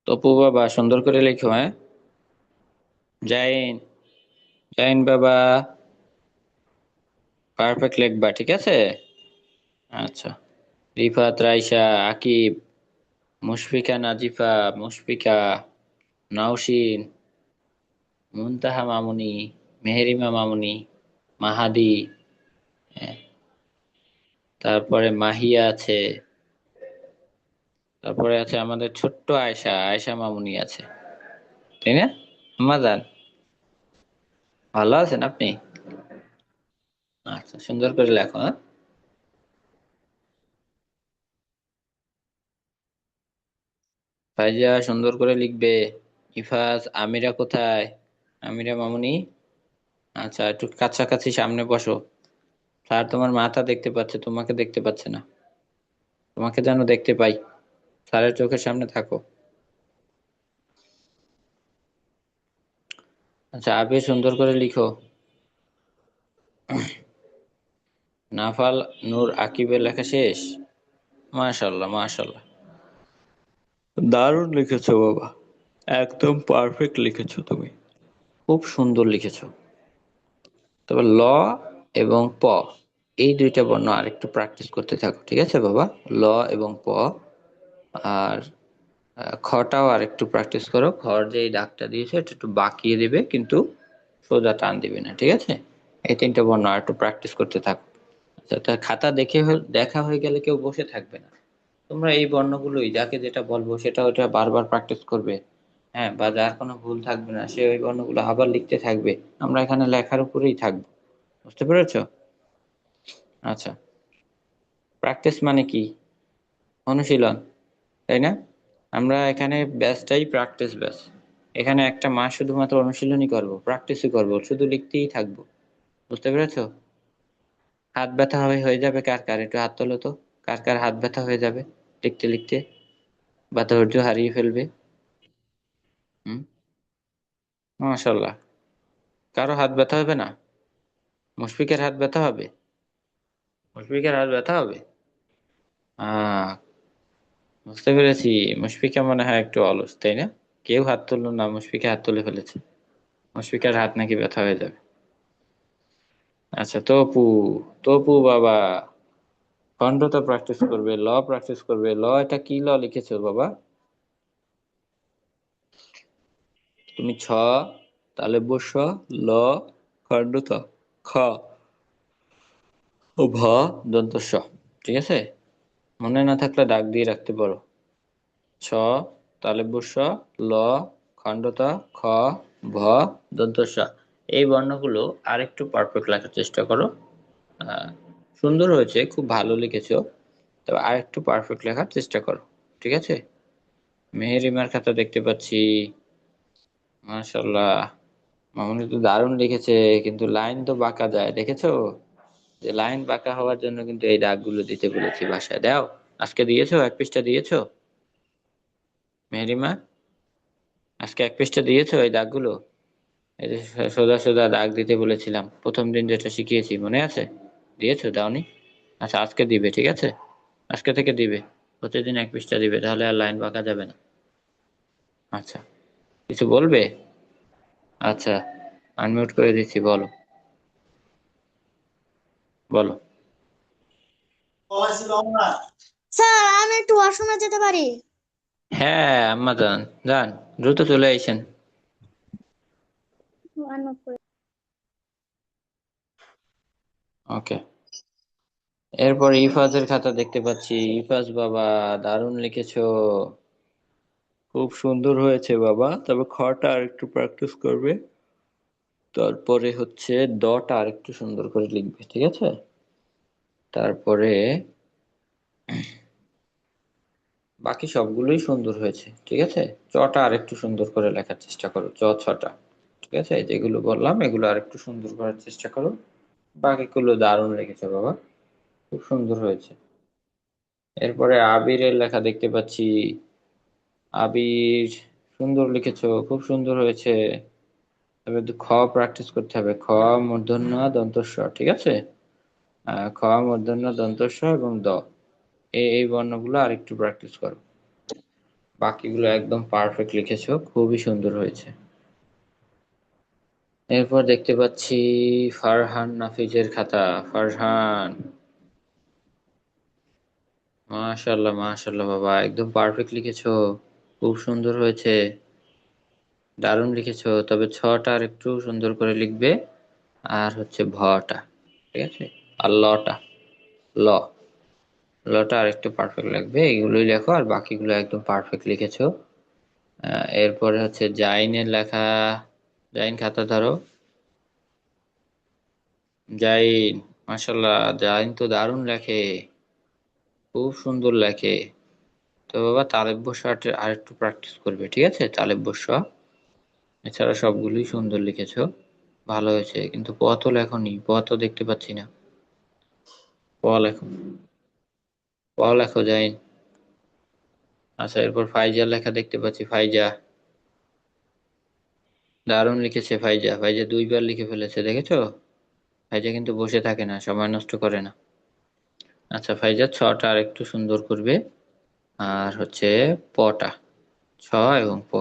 তপু বাবা সুন্দর করে লিখো, হ্যাঁ। জাইন, জাইন বাবা পারফেক্ট লিখবা, ঠিক আছে? আচ্ছা, রিফাত, রাইসা, আকিব, মুশফিকা, নাজিফা, মুশফিকা, নাওশিন, মুনতাহা মামুনি, মেহেরিমা মামুনি, মাহাদি, হ্যাঁ, তারপরে মাহিয়া আছে, তারপরে আছে আমাদের ছোট্ট আয়শা, আয়শা মামুনি আছে, তাই না? আমাজান ভালো আছেন আপনি? আচ্ছা সুন্দর করে লেখো, হ্যাঁ। ফাইজা সুন্দর করে লিখবে। ইফাজ, আমিরা কোথায়? আমিরা মামুনি, আচ্ছা একটু কাছাকাছি সামনে বসো। স্যার তোমার মাথা দেখতে পাচ্ছে, তোমাকে দেখতে পাচ্ছে না। তোমাকে যেন দেখতে পাই, স্যারের চোখের সামনে থাকো। আচ্ছা আবে সুন্দর করে লিখো। নাফাল, নূর, আকিবের লেখা শেষ? মাশাল্লাহ মাশাল্লাহ, দারুণ লিখেছো বাবা, একদম পারফেক্ট লিখেছো তুমি, খুব সুন্দর লিখেছো। তবে ল এবং প, এই দুইটা বর্ণ আরেকটু প্র্যাকটিস করতে থাকো, ঠিক আছে বাবা? ল এবং প। আর খটাও আর একটু প্র্যাকটিস করো। খর যে এই দাগটা দিয়েছে এটা একটু বাঁকিয়ে দিবে, কিন্তু সোজা টান দিবে না, ঠিক আছে? এই তিনটা বর্ণ আর একটু প্র্যাকটিস করতে থাকো। আচ্ছা, তা খাতা দেখা হয়ে গেলে কেউ বসে থাকবে না। তোমরা এই বর্ণগুলোই যাকে যেটা বলবো সেটা ওটা বারবার প্র্যাকটিস করবে। হ্যাঁ, বা যার কোনো ভুল থাকবে না সে ওই বর্ণগুলো আবার লিখতে থাকবে। আমরা এখানে লেখার উপরেই থাকবো, বুঝতে পেরেছো? আচ্ছা, প্র্যাকটিস মানে কি? অনুশীলন, তাই না? আমরা এখানে ব্যাচটাই প্র্যাকটিস ব্যাচ। এখানে একটা মাস শুধুমাত্র অনুশীলনই করব, প্র্যাকটিসই করব, শুধু লিখতেই থাকবো, বুঝতে পেরেছো? হাত ব্যথা হয়ে যাবে কার কার, একটু হাত তোলো তো। কার কার হাত ব্যথা হয়ে যাবে লিখতে লিখতে, বা ধৈর্য হারিয়ে ফেলবে? হুম, মাশাল্লাহ। কারো হাত ব্যথা হবে না? মুশফিকের হাত ব্যথা হবে? মুশফিকের হাত ব্যথা হবে? আহ বুঝতে পেরেছি, মুশফিকা মনে হয় একটু অলস, তাই না? কেউ হাত তুললো না, মুশফিকা হাত তুলে ফেলেছে। মুশফিকার হাত নাকি ব্যথা হয়ে যাবে। আচ্ছা তপু, তপু বাবা খণ্ডতা প্র্যাকটিস করবে, ল প্র্যাকটিস করবে। ল, এটা কি ল লিখেছো বাবা? তুমি ছ, তাহলে বস, ল, খণ্ডতা, খ ও ভ, দন্ত স, ঠিক আছে? মনে না থাকলে দাগ দিয়ে রাখতে পারো। ছ, তালে বস, ল, খণ্ডতা, খ, ভ, দন্ত স। এই বর্ণগুলো আরেকটু পারফেক্ট লেখার চেষ্টা করো। আহ, সুন্দর হয়েছে, খুব ভালো লিখেছো, তবে আরেকটু পারফেক্ট লেখার চেষ্টা করো, ঠিক আছে? মেহেরিমার খাতা দেখতে পাচ্ছি, মাশাল্লাহ। মামুনি তো দারুণ লিখেছে, কিন্তু লাইন তো বাঁকা যায়, দেখেছো? যে লাইন বাঁকা হওয়ার জন্য কিন্তু এই দাগগুলো দিতে বলেছি, বাসায় দাও। আজকে দিয়েছো, এক পৃষ্ঠা দিয়েছো মেহেরিমা? আজকে এক পৃষ্ঠা দিয়েছো এই দাগগুলো? এই যে সোজা সোজা দাগ দিতে বলেছিলাম প্রথম দিন, যেটা শিখিয়েছি, মনে আছে? দিয়েছো, দাওনি? আচ্ছা আজকে দিবে, ঠিক আছে? আজকে থেকে দিবে, প্রতিদিন এক পৃষ্ঠা দিবে, তাহলে আর লাইন বাঁকা যাবে না। আচ্ছা, কিছু বলবে? আচ্ছা, আনমিউট করে দিচ্ছি, বলো বলো। স্যার আমি একটু ওয়াশরুমে যেতে পারি? হ্যাঁ আম্মা যান, যান, দ্রুত চলে আইসেন। ওকে। এরপর ইফাজের খাতা দেখতে পাচ্ছি। ইফাজ বাবা, দারুণ লিখেছো, খুব সুন্দর হয়েছে বাবা, তবে খটা আর একটু প্র্যাকটিস করবে। তারপরে হচ্ছে দটা আর একটু সুন্দর করে লিখবে, ঠিক আছে? তারপরে বাকি সবগুলোই সুন্দর হয়েছে, ঠিক আছে? চটা আর একটু সুন্দর করে লেখার চেষ্টা করো, ছটা, ঠিক আছে? যেগুলো বললাম এগুলো আর একটু সুন্দর করার চেষ্টা করো। বাকিগুলো দারুণ লিখেছো বাবা, খুব সুন্দর হয়েছে। এরপরে আবিরের লেখা দেখতে পাচ্ছি। আবির, সুন্দর লিখেছো, খুব সুন্দর হয়েছে। তবে খ প্র্যাকটিস করতে হবে, খ, মূর্ধন্য দন্ত স, ঠিক আছে? খ, মূর্ধন্য দন্ত স এবং দ, এই বর্ণগুলো আর একটু প্র্যাকটিস করো। বাকিগুলো একদম পারফেক্ট লিখেছো, খুবই সুন্দর হয়েছে। এরপর দেখতে পাচ্ছি ফারহান নাফিজের খাতা। ফারহান, মাশাল্লাহ মাশাল্লাহ বাবা, একদম পারফেক্ট লিখেছো, খুব সুন্দর হয়েছে, দারুণ লিখেছো। তবে ছটা আর একটু সুন্দর করে লিখবে। আর হচ্ছে ভটা, ঠিক আছে? আর লটা, ল, লটা আর একটু পারফেক্ট লাগবে। এগুলোই লেখো, আর বাকিগুলো একদম পারফেক্ট লিখেছো। এরপরে হচ্ছে জাইনের লেখা। জাইন খাতা ধরো। জাইন, মাশাল্লাহ, জাইন তো দারুণ লেখে, খুব সুন্দর লেখে। তো বাবা তালেব বসা আর একটু প্র্যাকটিস করবে, ঠিক আছে? তালেব বসা, এছাড়া সবগুলোই সুন্দর লিখেছো, ভালো হয়েছে। কিন্তু প তো লেখোনি, প তো দেখতে পাচ্ছি না। প লেখো, প লেখো জাইন। আচ্ছা, এরপর ফাইজা লেখা দেখতে পাচ্ছি। ফাইজা, দারুণ লিখেছে ফাইজা। ফাইজা দুইবার লিখে ফেলেছে, দেখেছো? ফাইজা কিন্তু বসে থাকে না, সময় নষ্ট করে না। আচ্ছা, ফাইজা ছটা আর একটু সুন্দর করবে। আর হচ্ছে পটা, ছ এবং প,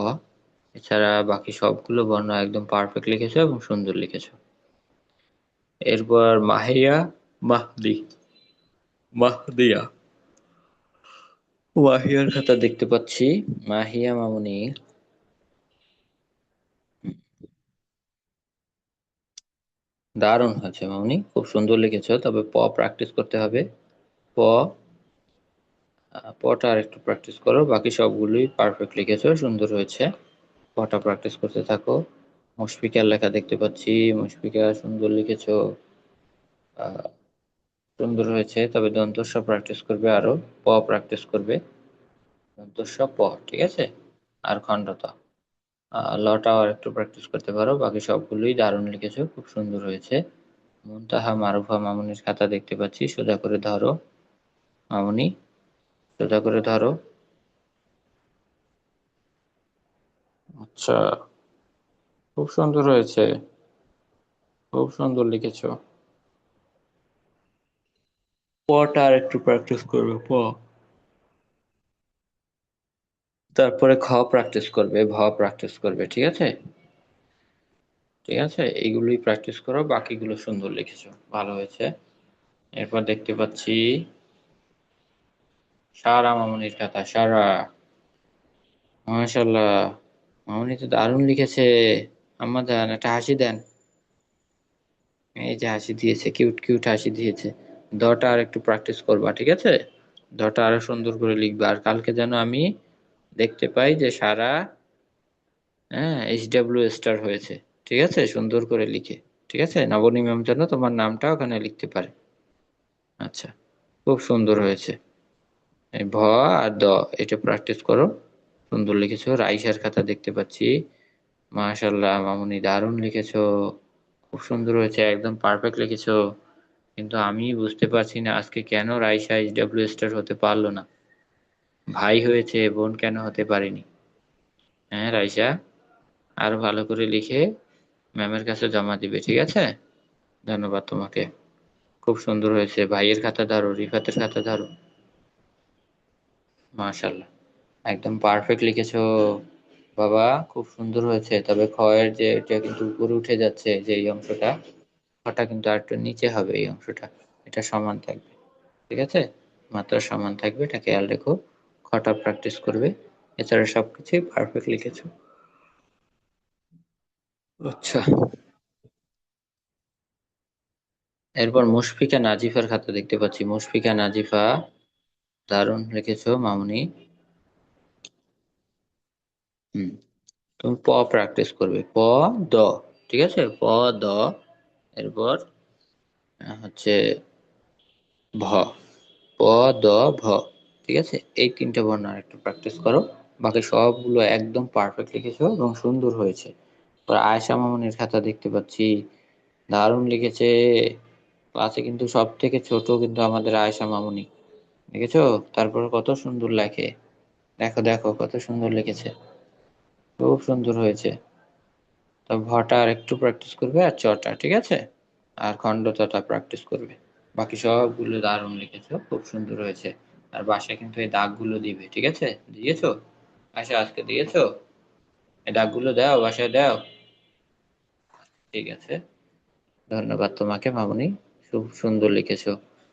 এছাড়া বাকি সবগুলো বর্ণ একদম পারফেক্ট লিখেছো এবং সুন্দর লিখেছো। এরপর মাহিয়া মাহদি, মাহদিয়া, মাহিয়ার খাতা দেখতে পাচ্ছি। মাহিয়া মামুনি, দারুণ হয়েছে মামুনি, খুব সুন্দর লিখেছো। তবে প প্র্যাকটিস করতে হবে। প, পটা আর একটু প্র্যাকটিস করো। বাকি সবগুলোই পারফেক্ট লিখেছো, সুন্দর হয়েছে। পটা প্র্যাকটিস করতে থাকো। মুশফিকার লেখা দেখতে পাচ্ছি। মুশফিকা, সুন্দর লিখেছো, আহ, সুন্দর হয়েছে। তবে দন্ত স প্র্যাকটিস করবে আরো, প প্র্যাকটিস করবে, দন্ত স, প, ঠিক আছে? আর খণ্ডতা, লটাও আর একটু প্র্যাকটিস করতে পারো। বাকি সবগুলোই দারুণ লিখেছো, খুব সুন্দর হয়েছে। মুনতাহা মারুফা মামুনির খাতা দেখতে পাচ্ছি। সোজা করে ধরো মামুনি, সোজা করে ধরো। আচ্ছা, খুব সুন্দর হয়েছে, খুব সুন্দর লিখেছো। পটা আর একটু প্র্যাকটিস করবে, প। তারপরে খ প্র্যাকটিস করবে, ভ প্র্যাকটিস করবে, ঠিক আছে? ঠিক আছে, এইগুলোই প্র্যাকটিস করো, বাকিগুলো সুন্দর লিখেছো, ভালো হয়েছে। এরপর দেখতে পাচ্ছি সারা মামুনির খাতা। সারা, মাশাল্লাহ, মামুনি তো দারুণ লিখেছে। আম্মা দেন একটা হাসি দেন, এই যে হাসি দিয়েছে, কিউট কিউট হাসি দিয়েছে। দটা আর একটু প্র্যাকটিস করবা, ঠিক আছে? দটা আরো সুন্দর করে লিখবা। আর কালকে যেন আমি দেখতে পাই যে সারা, হ্যাঁ, HW স্টার হয়েছে, ঠিক আছে? সুন্দর করে লিখে, ঠিক আছে? নবনী ম্যাম যেন তোমার নামটা ওখানে লিখতে পারে। আচ্ছা, খুব সুন্দর হয়েছে। এই ভ আর দ, এটা প্র্যাকটিস করো, সুন্দর লিখেছো। রাইসার খাতা দেখতে পাচ্ছি। মাশাল্লাহ মামুনি, দারুণ লিখেছো, খুব সুন্দর হয়েছে, একদম পারফেক্ট লিখেছো। কিন্তু আমি বুঝতে পারছি না আজকে কেন রাইসা HW স্টার হতে পারলো না। ভাই হয়েছে, বোন কেন হতে পারেনি? হ্যাঁ রাইসা, আরো ভালো করে লিখে ম্যামের কাছে জমা দিবে, ঠিক আছে? ধন্যবাদ তোমাকে, খুব সুন্দর হয়েছে। ভাইয়ের খাতা ধরো, রিফাতের খাতা ধরো। মাশাল্লাহ, একদম পারফেক্ট লিখেছো বাবা খুব সুন্দর হয়েছে, তবে খয়ের যে এটা কিন্তু উপরে উঠে যাচ্ছে, যে এই অংশটা, খটা কিন্তু আর একটু নিচে হবে, এই অংশটা, এটা সমান থাকবে, ঠিক আছে, মাত্রা সমান থাকবে, এটা খেয়াল রেখো। খটা প্র্যাকটিস করবে, এছাড়া সবকিছুই পারফেক্ট লিখেছো। আচ্ছা, এরপর মুশফিকা নাজিফার খাতা দেখতে পাচ্ছি। মুশফিকা নাজিফা, দারুণ লিখেছো মামুনি। হুম, তুমি প প্র্যাকটিস করবে, প দ, ঠিক আছে, প দ, এরপর হচ্ছে ভ, প দ ভ, ঠিক আছে, এই তিনটে বর্ণ আর একটু প্র্যাকটিস করো, বাকি সবগুলো একদম পারফেক্ট লিখেছো এবং সুন্দর হয়েছে। এবার আয়েশা মামুনের খাতা দেখতে পাচ্ছি, দারুণ লিখেছে। ক্লাসে কিন্তু সব থেকে ছোট কিন্তু আমাদের আয়েশা মামুনি, দেখেছো, তারপর কত সুন্দর লেখে, দেখো দেখো কত সুন্দর লিখেছে, খুব সুন্দর হয়েছে। তো ভটা আর একটু প্র্যাকটিস করবে, আর চটা, ঠিক আছে, আর খণ্ডতটা প্র্যাকটিস করবে, বাকি সবগুলো দারুণ লিখেছো, খুব সুন্দর হয়েছে। আর বাসায় কিন্তু এই দাগগুলো দিবে, ঠিক আছে, দিয়েছো, আচ্ছা আজকে দিয়েছো, এই দাগগুলো দাও, বাসায় দাও, ঠিক আছে, ধন্যবাদ তোমাকে মামুনি, খুব সুন্দর লিখেছো।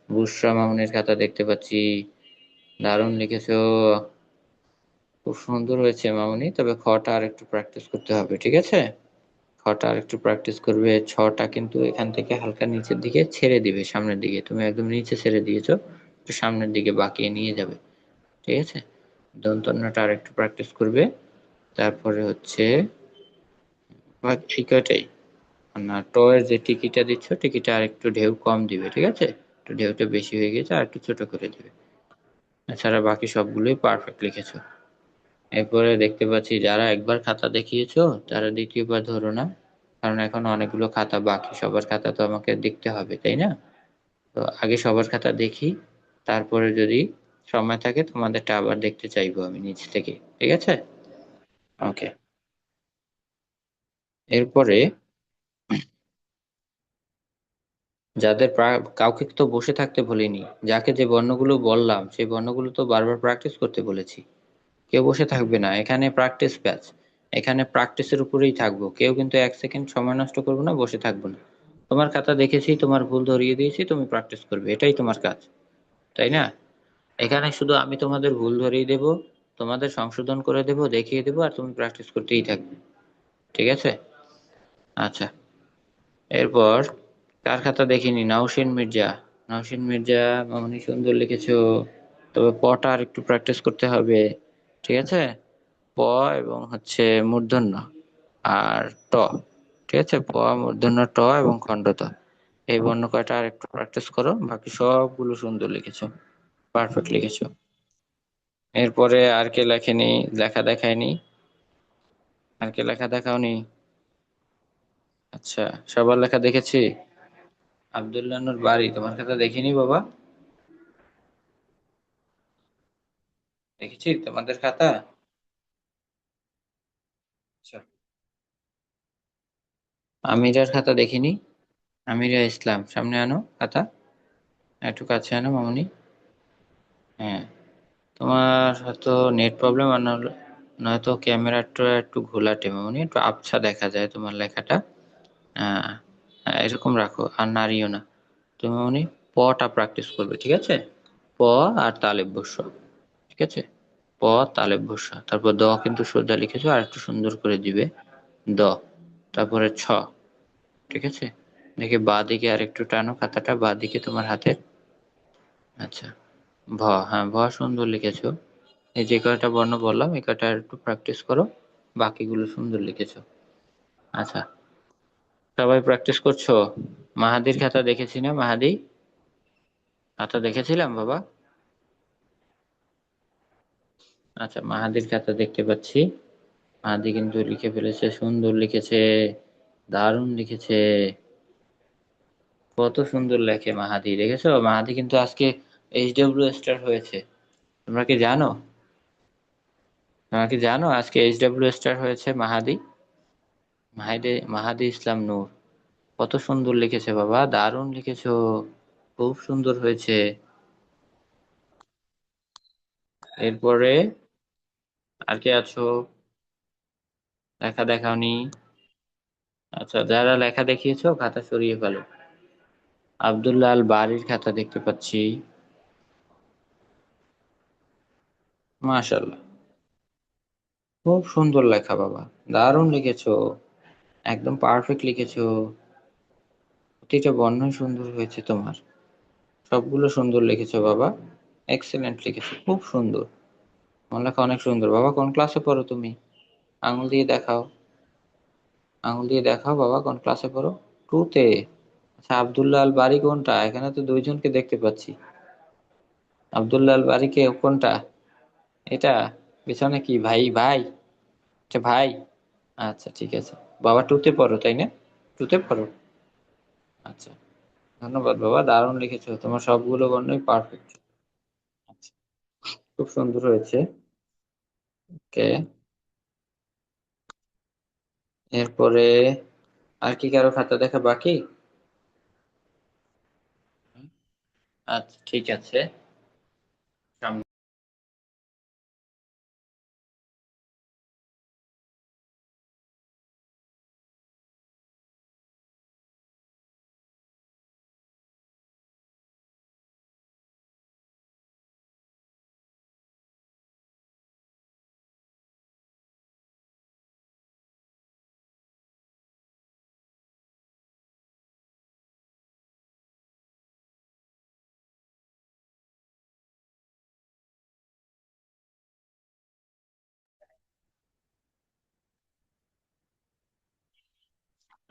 বুশরা মামুনির খাতা দেখতে পাচ্ছি, দারুণ লিখেছো, খুব সুন্দর হয়েছে মামুনি, তবে খটা আর একটু প্র্যাকটিস করতে হবে, ঠিক আছে, খটা আর একটু প্র্যাকটিস করবে। ছটা কিন্তু এখান থেকে হালকা নিচের দিকে ছেড়ে দিবে, সামনের দিকে, তুমি একদম নিচে ছেড়ে দিয়েছো, একটু সামনের দিকে বাঁকিয়ে নিয়ে যাবে, ঠিক আছে। দন্তন্যটা আর একটু প্র্যাকটিস করবে, তারপরে হচ্ছে ঠিকটাই না, ট এর যে টিকিটা দিচ্ছ, টিকিটা আর একটু ঢেউ কম দিবে, ঠিক আছে, একটু ঢেউটা বেশি হয়ে গেছে, আর একটু ছোট করে দিবে, এছাড়া বাকি সবগুলোই পারফেক্ট লিখেছো। এরপরে দেখতে পাচ্ছি যারা একবার খাতা দেখিয়েছো তারা দ্বিতীয়বার ধরো না, কারণ এখন অনেকগুলো খাতা বাকি, সবার খাতা তো আমাকে দেখতে হবে, তাই না? তো আগে সবার খাতা দেখি, তারপরে যদি সময় থাকে তোমাদেরটা আবার দেখতে চাইবো আমি নিচ থেকে, ঠিক আছে, ওকে। এরপরে কাউকে তো বসে থাকতে বলিনি, যাকে যে বর্ণগুলো বললাম সেই বর্ণগুলো তো বারবার প্র্যাকটিস করতে বলেছি, কেউ বসে থাকবে না, এখানে প্র্যাকটিস ব্যাচ, এখানে প্র্যাকটিসের উপরেই থাকবো, কেউ কিন্তু এক সেকেন্ড সময় নষ্ট করবো না, বসে থাকবো না। তোমার খাতা দেখেছি, তোমার ভুল ধরিয়ে দিয়েছি, তুমি প্র্যাকটিস করবে, এটাই তোমার কাজ, তাই না? এখানে শুধু আমি তোমাদের ভুল ধরিয়ে দেব, তোমাদের সংশোধন করে দেব, দেখিয়ে দেবো, আর তুমি প্র্যাকটিস করতেই থাকবে, ঠিক আছে। আচ্ছা, এরপর কার খাতা দেখিনি, নাওশিন মির্জা, নাওশিন মির্জা মামনি সুন্দর লিখেছো, তবে পটা আর একটু প্র্যাকটিস করতে হবে, ঠিক আছে, প এবং হচ্ছে মূর্ধন্য আর ট, ঠিক আছে, প, মূর্ধন্য, ট এবং খণ্ডত, এই বর্ণ কয়টা আর একটু প্র্যাকটিস করো, বাকি সবগুলো সুন্দর লিখেছো, পারফেক্ট লিখেছো। এরপরে আর কে লেখেনি, লেখা দেখায়নি, আর কে লেখা দেখাওনি? আচ্ছা, সবার লেখা দেখেছি। আব্দুল্লাহ নূর বাড়ি, তোমার খাতা দেখিনি বাবা, দেখেছি তোমাদের খাতা। আচ্ছা, আমিরার খাতা দেখিনি, আমিরা ইসলাম, সামনে আনো খাতা, একটু কাছে আনো মামুনি, হ্যাঁ, তোমার হয়তো নেট প্রবলেম, আর নয়তো ক্যামেরাটা একটু ঘোলাটে মামুনি, একটু আবছা দেখা যায় তোমার লেখাটা, হ্যাঁ, এরকম রাখো আর নাড়িও না। তুমি মামুনি পটা প্র্যাকটিস করবে, ঠিক আছে, প আর তালেব বস্য, ঠিক আছে, প, তালেব বস্য, তারপর দ কিন্তু সোজা লিখেছো, আর একটু সুন্দর করে দিবে, দ, তারপরে ছ, ঠিক আছে, দেখে বা দিকে আর একটু টানো খাতাটা, বা দিকে তোমার হাতের, আচ্ছা, ভ, হ্যাঁ ভ সুন্দর লিখেছো, এই যে কয়টা বর্ণ বললাম এই কয়টা একটু প্র্যাকটিস করো, বাকিগুলো সুন্দর লিখেছো। আচ্ছা, সবাই প্র্যাকটিস করছো? মাহাদির খাতা দেখেছি না, মাহাদি খাতা দেখেছিলাম বাবা, আচ্ছা, মাহাদির খাতা দেখতে পাচ্ছি, মাহাদি কিন্তু লিখে ফেলেছে, সুন্দর লিখেছে, দারুণ লিখেছে, কত সুন্দর লেখে মাহাদি, দেখেছো, মাহাদি কিন্তু আজকে এইচডব্লিউ স্টার হয়েছে, তোমরা কি জানো? তোমরা কি জানো আজকে এইচডব্লিউ স্টার হয়েছে মাহাদি, মাহাদি, মাহাদি ইসলাম নূর, কত সুন্দর লিখেছে বাবা, দারুণ লিখেছো, খুব সুন্দর হয়েছে। এরপরে আর কে আছো? লেখা দেখাওনি? আচ্ছা, যারা লেখা দেখিয়েছো খাতা সরিয়ে ফেলো। আব্দুল্লাহ আল বারির খাতা দেখতে পাচ্ছি। মাশাআল্লাহ, খুব সুন্দর লেখা বাবা, দারুণ লিখেছো, একদম পারফেক্ট লিখেছো। প্রতিটা বর্ণই সুন্দর হয়েছে তোমার, সবগুলো সুন্দর লিখেছো বাবা, এক্সেলেন্ট লিখেছো, খুব সুন্দর। তোমার লেখা অনেক সুন্দর বাবা। কোন ক্লাসে পড়ো তুমি? আঙুল দিয়ে দেখাও, আঙুল দিয়ে দেখাও বাবা, কোন ক্লাসে পড়ো? 2-তে। আচ্ছা, আব্দুল্লাহ আল বারি কোনটা? এখানে তো দুইজনকে দেখতে পাচ্ছি। আব্দুল্লাহ আল বারি কে কোনটা? এটা? পিছনে কি ভাই? ভাই? আচ্ছা ভাই, আচ্ছা ঠিক আছে বাবা। 2-তে পড়ো তাই না? 2-তে পড়ো, আচ্ছা। ধন্যবাদ বাবা, দারুণ লিখেছো, তোমার সবগুলো বর্ণই পারফেক্ট। আচ্ছা, খুব সুন্দর হয়েছে। ওকে, এরপরে আর কি কারো খাতা দেখা বাকি? আচ্ছা ঠিক আছে, সামনে।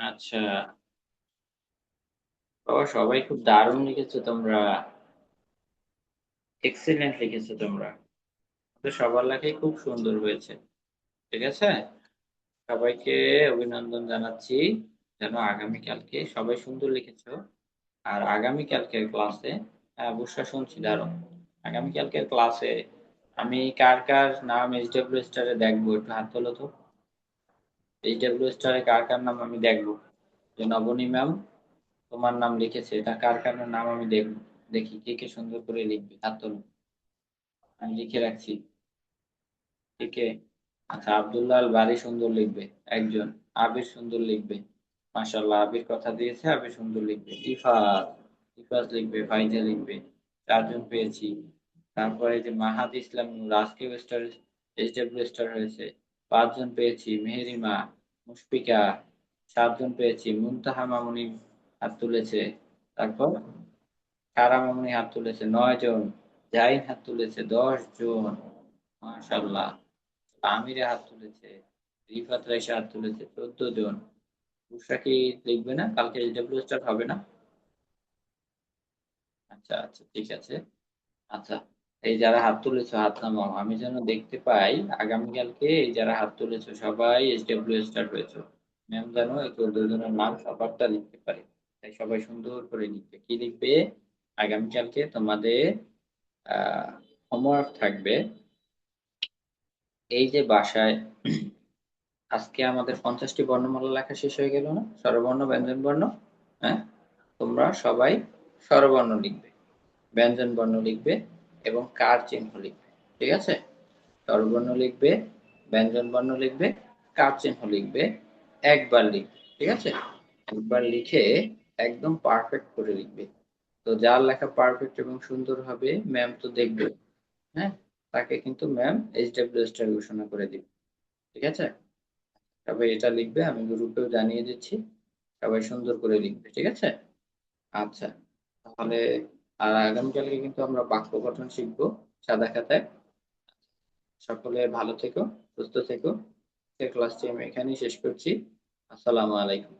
আচ্ছা বাবা, সবাই খুব দারুণ লিখেছো তোমরা, এক্সিলেন্ট লিখেছো তোমরা, তো সবার লেখাই খুব সুন্দর হয়েছে। ঠিক আছে, সবাইকে অভিনন্দন জানাচ্ছি, যেন আগামীকালকে সবাই সুন্দর লিখেছো। আর আগামীকালকের ক্লাসে, বুসরা শুনছি দারুণ, আগামীকালকের ক্লাসে আমি কার কার নাম এইচডব্লিউ স্টারে দেখবো, একটু হাত তোলো তো। এইচডব্লিউ স্টারে কার কার নাম আমি দেখবো। যে নবনী ম্যাম তোমার নাম লিখেছে, এটা কার কার নাম আমি দেখবো। দেখি কে কে সুন্দর করে লিখবে, হাত তোলো, আমি লিখে রাখছি। কে কে? আচ্ছা, আব্দুল্লাহ আল বারি সুন্দর লিখবে একজন, আবির সুন্দর লিখবে, মাশাআল্লাহ আবির কথা দিয়েছে, আবির সুন্দর লিখবে। ইফাত, ইফাত লিখবে, ফাইজা লিখবে, 4 জন পেয়েছি। তারপরে যে মাহাদ ইসলাম রাজকীয় স্টার, এইচডব্লিউ স্টার হয়েছে, 5 জন পেয়েছি। মেহেরিমা, মুশফিকা, 7 জন পেয়েছি। মুনতাহা মামুনি হাত তুলেছে। তারপর সারা মামুনি হাত তুলেছে, 9 জন। জাহিন হাত তুলেছে, 10 জন, মাশাআল্লাহ। আমিরে হাত তুলেছে, রিফাত রাইসা হাত তুলেছে, 14 জন। বুশরা কি লিখবে না? কালকে এইচডব্লিউ স্টার হবে না? আচ্ছা আচ্ছা ঠিক আছে। আচ্ছা, এই যারা হাত তুলেছো হাত নামাও, আমি যেন দেখতে পাই আগামীকালকে এই যারা হাত তুলেছো সবাই এইচডব্লিউ স্টার হয়েছো। ম্যাম যেন এই 14 জনের নাম সবারটা লিখতে পারে। তাই সবাই সুন্দর করে লিখবে। কি লিখবে? আগামীকালকে তোমাদের হোমওয়ার্ক থাকবে, এই যে বাসায় আজকে আমাদের 50টি বর্ণমালা লেখা শেষ হয়ে গেল না, স্বরবর্ণ ব্যঞ্জন বর্ণ। হ্যাঁ, তোমরা সবাই স্বরবর্ণ লিখবে, ব্যঞ্জন বর্ণ লিখবে এবং কার চিহ্ন লিখবে। ঠিক আছে, স্বরবর্ণ লিখবে, ব্যঞ্জন বর্ণ লিখবে, কার চিহ্ন লিখবে, একবার লিখবে। ঠিক আছে, একবার লিখে একদম পারফেক্ট করে লিখবে। তো যার লেখা পারফেক্ট এবং সুন্দর হবে ম্যাম তো দেখবে, হ্যাঁ, তাকে কিন্তু ম্যাম এইচডব্লিউ স্টার ঘোষণা করে দিবে। ঠিক আছে, সবাই এটা লিখবে, আমি গ্রুপেও জানিয়ে দিচ্ছি, সবাই সুন্দর করে লিখবে। ঠিক আছে, আচ্ছা, তাহলে আর আগামীকালকে কিন্তু আমরা বাক্য গঠন শিখবো সাদা খাতায়। সকলে ভালো থেকো, সুস্থ থেকো। ক্লাসটি আমি এখানেই শেষ করছি। আসসালামু আলাইকুম।